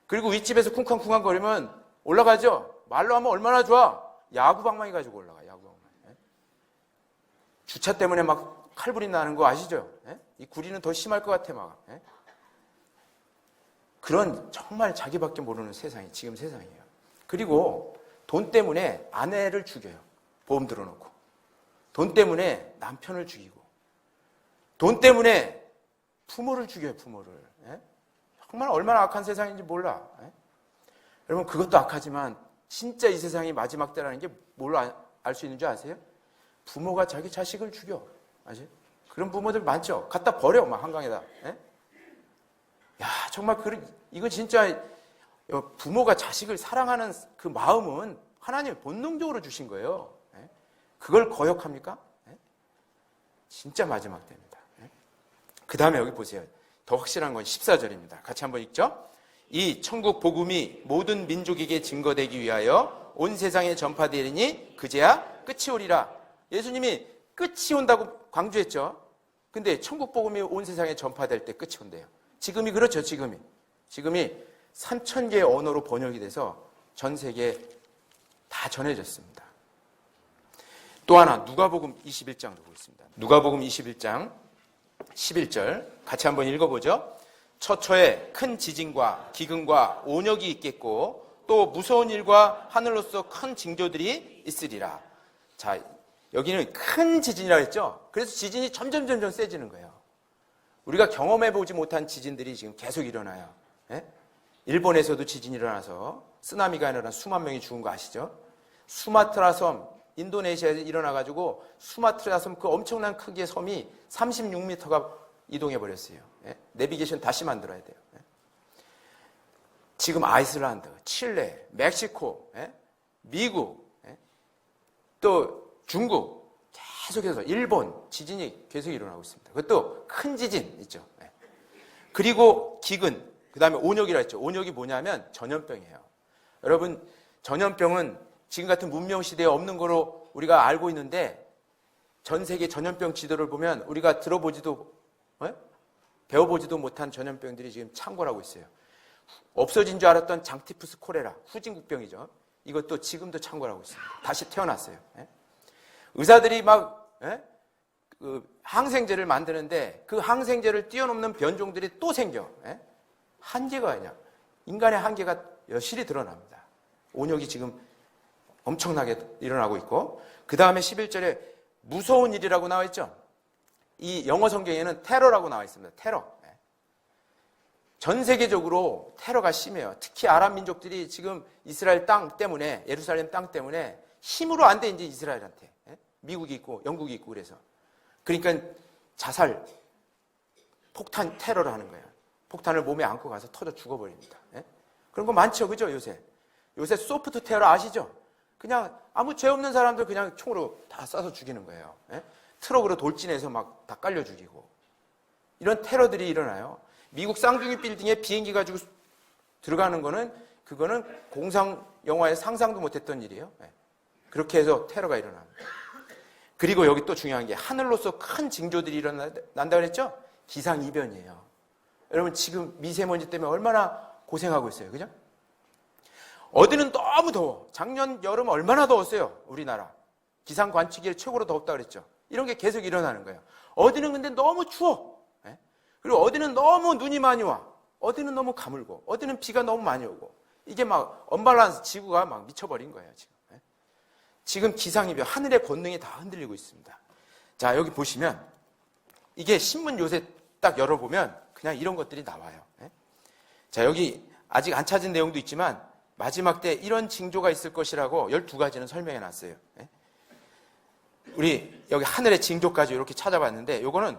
그리고 윗집에서 쿵쾅쿵쾅 거리면 올라가죠. 말로 하면 얼마나 좋아. 야구방망이 가지고 올라가. 야구방망이. 예? 주차 때문에 막 칼불이 나는 거 아시죠? 예? 이 구리는 더 심할 것 같아 막. 예? 그런 정말 자기밖에 모르는 세상이 지금 세상이에요. 그리고 돈 때문에 아내를 죽여요. 보험 들어놓고. 돈 때문에 남편을 죽이고. 돈 때문에 부모를 죽여요. 부모를. 예? 정말 얼마나 악한 세상인지 몰라. 예? 여러분, 그것도 악하지만 진짜 이 세상이 마지막 때라는 게 뭘 알 수 있는 줄 아세요? 부모가 자기 자식을 죽여. 아세요? 그런 부모들 많죠. 갖다 버려 막 한강에다. 예? 야, 정말 이거 진짜 부모가 자식을 사랑하는 그 마음은 하나님이 본능적으로 주신 거예요. 예? 그걸 거역합니까? 예? 진짜 마지막 때입니다. 예? 그 다음에 여기 보세요. 더 확실한 건 14절입니다. 같이 한번 읽죠. 이 천국 복음이 모든 민족에게 증거되기 위하여 온 세상에 전파되리니 그제야 끝이 오리라. 예수님이 끝이 온다고 강조했죠. 근데 천국 복음이 온 세상에 전파될 때 끝이 온대요. 지금이 그렇죠. 지금이 3,000개의 언어로 번역이 돼서 전 세계에 다 전해졌습니다. 또 하나 누가복음 21장도 보겠습니다. 누가복음 21장 11절 같이 한번 읽어보죠. 처처에 큰 지진과 기근과 온역이 있겠고 또 무서운 일과 하늘로서 큰 징조들이 있으리라. 자, 여기는 큰 지진이라고 했죠. 그래서 지진이 점점 세지는 거예요. 우리가 경험해보지 못한 지진들이 지금 계속 일어나요. 예? 일본에서도 지진이 일어나서 쓰나미가 일어나 수만 명이 죽은 거 아시죠? 수마트라 섬, 인도네시아에서 일어나가지고 수마트라 섬 그 엄청난 크기의 섬이 36m가 이동해버렸어요. 예? 내비게이션 다시 만들어야 돼요. 예? 지금 아이슬란드, 칠레, 멕시코, 예? 미국, 예? 또 중국, 계속해서 일본 지진이 계속 일어나고 있습니다. 그것도 큰 지진 있죠. 예. 그리고 기근, 그 다음에 온역이라 했죠. 온역이 뭐냐면 전염병이에요. 여러분, 전염병은 지금 같은 문명시대에 없는 거로 우리가 알고 있는데 전 세계 전염병 지도를 보면 우리가 들어보지도 배워보지도 못한 전염병들이 지금 창궐하고 있어요. 없어진 줄 알았던 장티푸스 콜레라, 후진국병이죠. 이것도 지금도 창궐하고 있습니다. 다시 태어났어요. 의사들이 막 그 항생제를 만드는데 그 항생제를 뛰어넘는 변종들이 또 생겨. 한계가 아니야. 인간의 한계가 여실히 드러납니다. 온역이 지금 엄청나게 일어나고 있고, 그 다음에 11절에 무서운 일이라고 나와 있죠. 이 영어 성경에는 테러라고 나와 있습니다. 테러. 전 세계적으로 테러가 심해요. 특히 아랍 민족들이 지금 이스라엘 땅 때문에, 예루살렘 땅 때문에 힘으로 안 돼, 이제 이스라엘한테. 미국이 있고 영국이 있고 그래서. 그러니까 자살, 폭탄 테러를 하는 거예요. 폭탄을 몸에 안고 가서 터져 죽어버립니다. 그런 거 많죠, 그죠, 요새? 요새 소프트 테러 아시죠? 그냥 아무 죄 없는 사람들 그냥 총으로 다 쏴서 죽이는 거예요. 트럭으로 돌진해서 막 다 깔려 죽이고. 이런 테러들이 일어나요. 미국 쌍둥이 빌딩에 비행기 가지고 들어가는 거는, 그거는 공상 영화에 상상도 못했던 일이에요. 그렇게 해서 테러가 일어납니다. 그리고 여기 또 중요한 게 하늘로서 큰 징조들이 일어난다 그랬죠? 기상이변이에요. 여러분 지금 미세먼지 때문에 얼마나 고생하고 있어요. 그죠? 어디는 너무 더워. 작년 여름 얼마나 더웠어요. 우리나라. 기상 관측일 최고로 덥다 그랬죠. 이런 게 계속 일어나는 거예요. 어디는 근데 너무 추워. 그리고 어디는 너무 눈이 많이 와. 어디는 너무 가물고. 어디는 비가 너무 많이 오고. 이게 막 언밸런스, 지구가 막 미쳐버린 거예요. 지금 기상이변, 하늘의 권능이 다 흔들리고 있습니다. 자, 여기 보시면 이게 신문 요새 딱 열어보면 그냥 이런 것들이 나와요. 자, 여기 아직 안 찾은 내용도 있지만 마지막 때 이런 징조가 있을 것이라고 12가지는 설명해 놨어요. 우리 여기 하늘의 징조까지 이렇게 찾아봤는데 요거는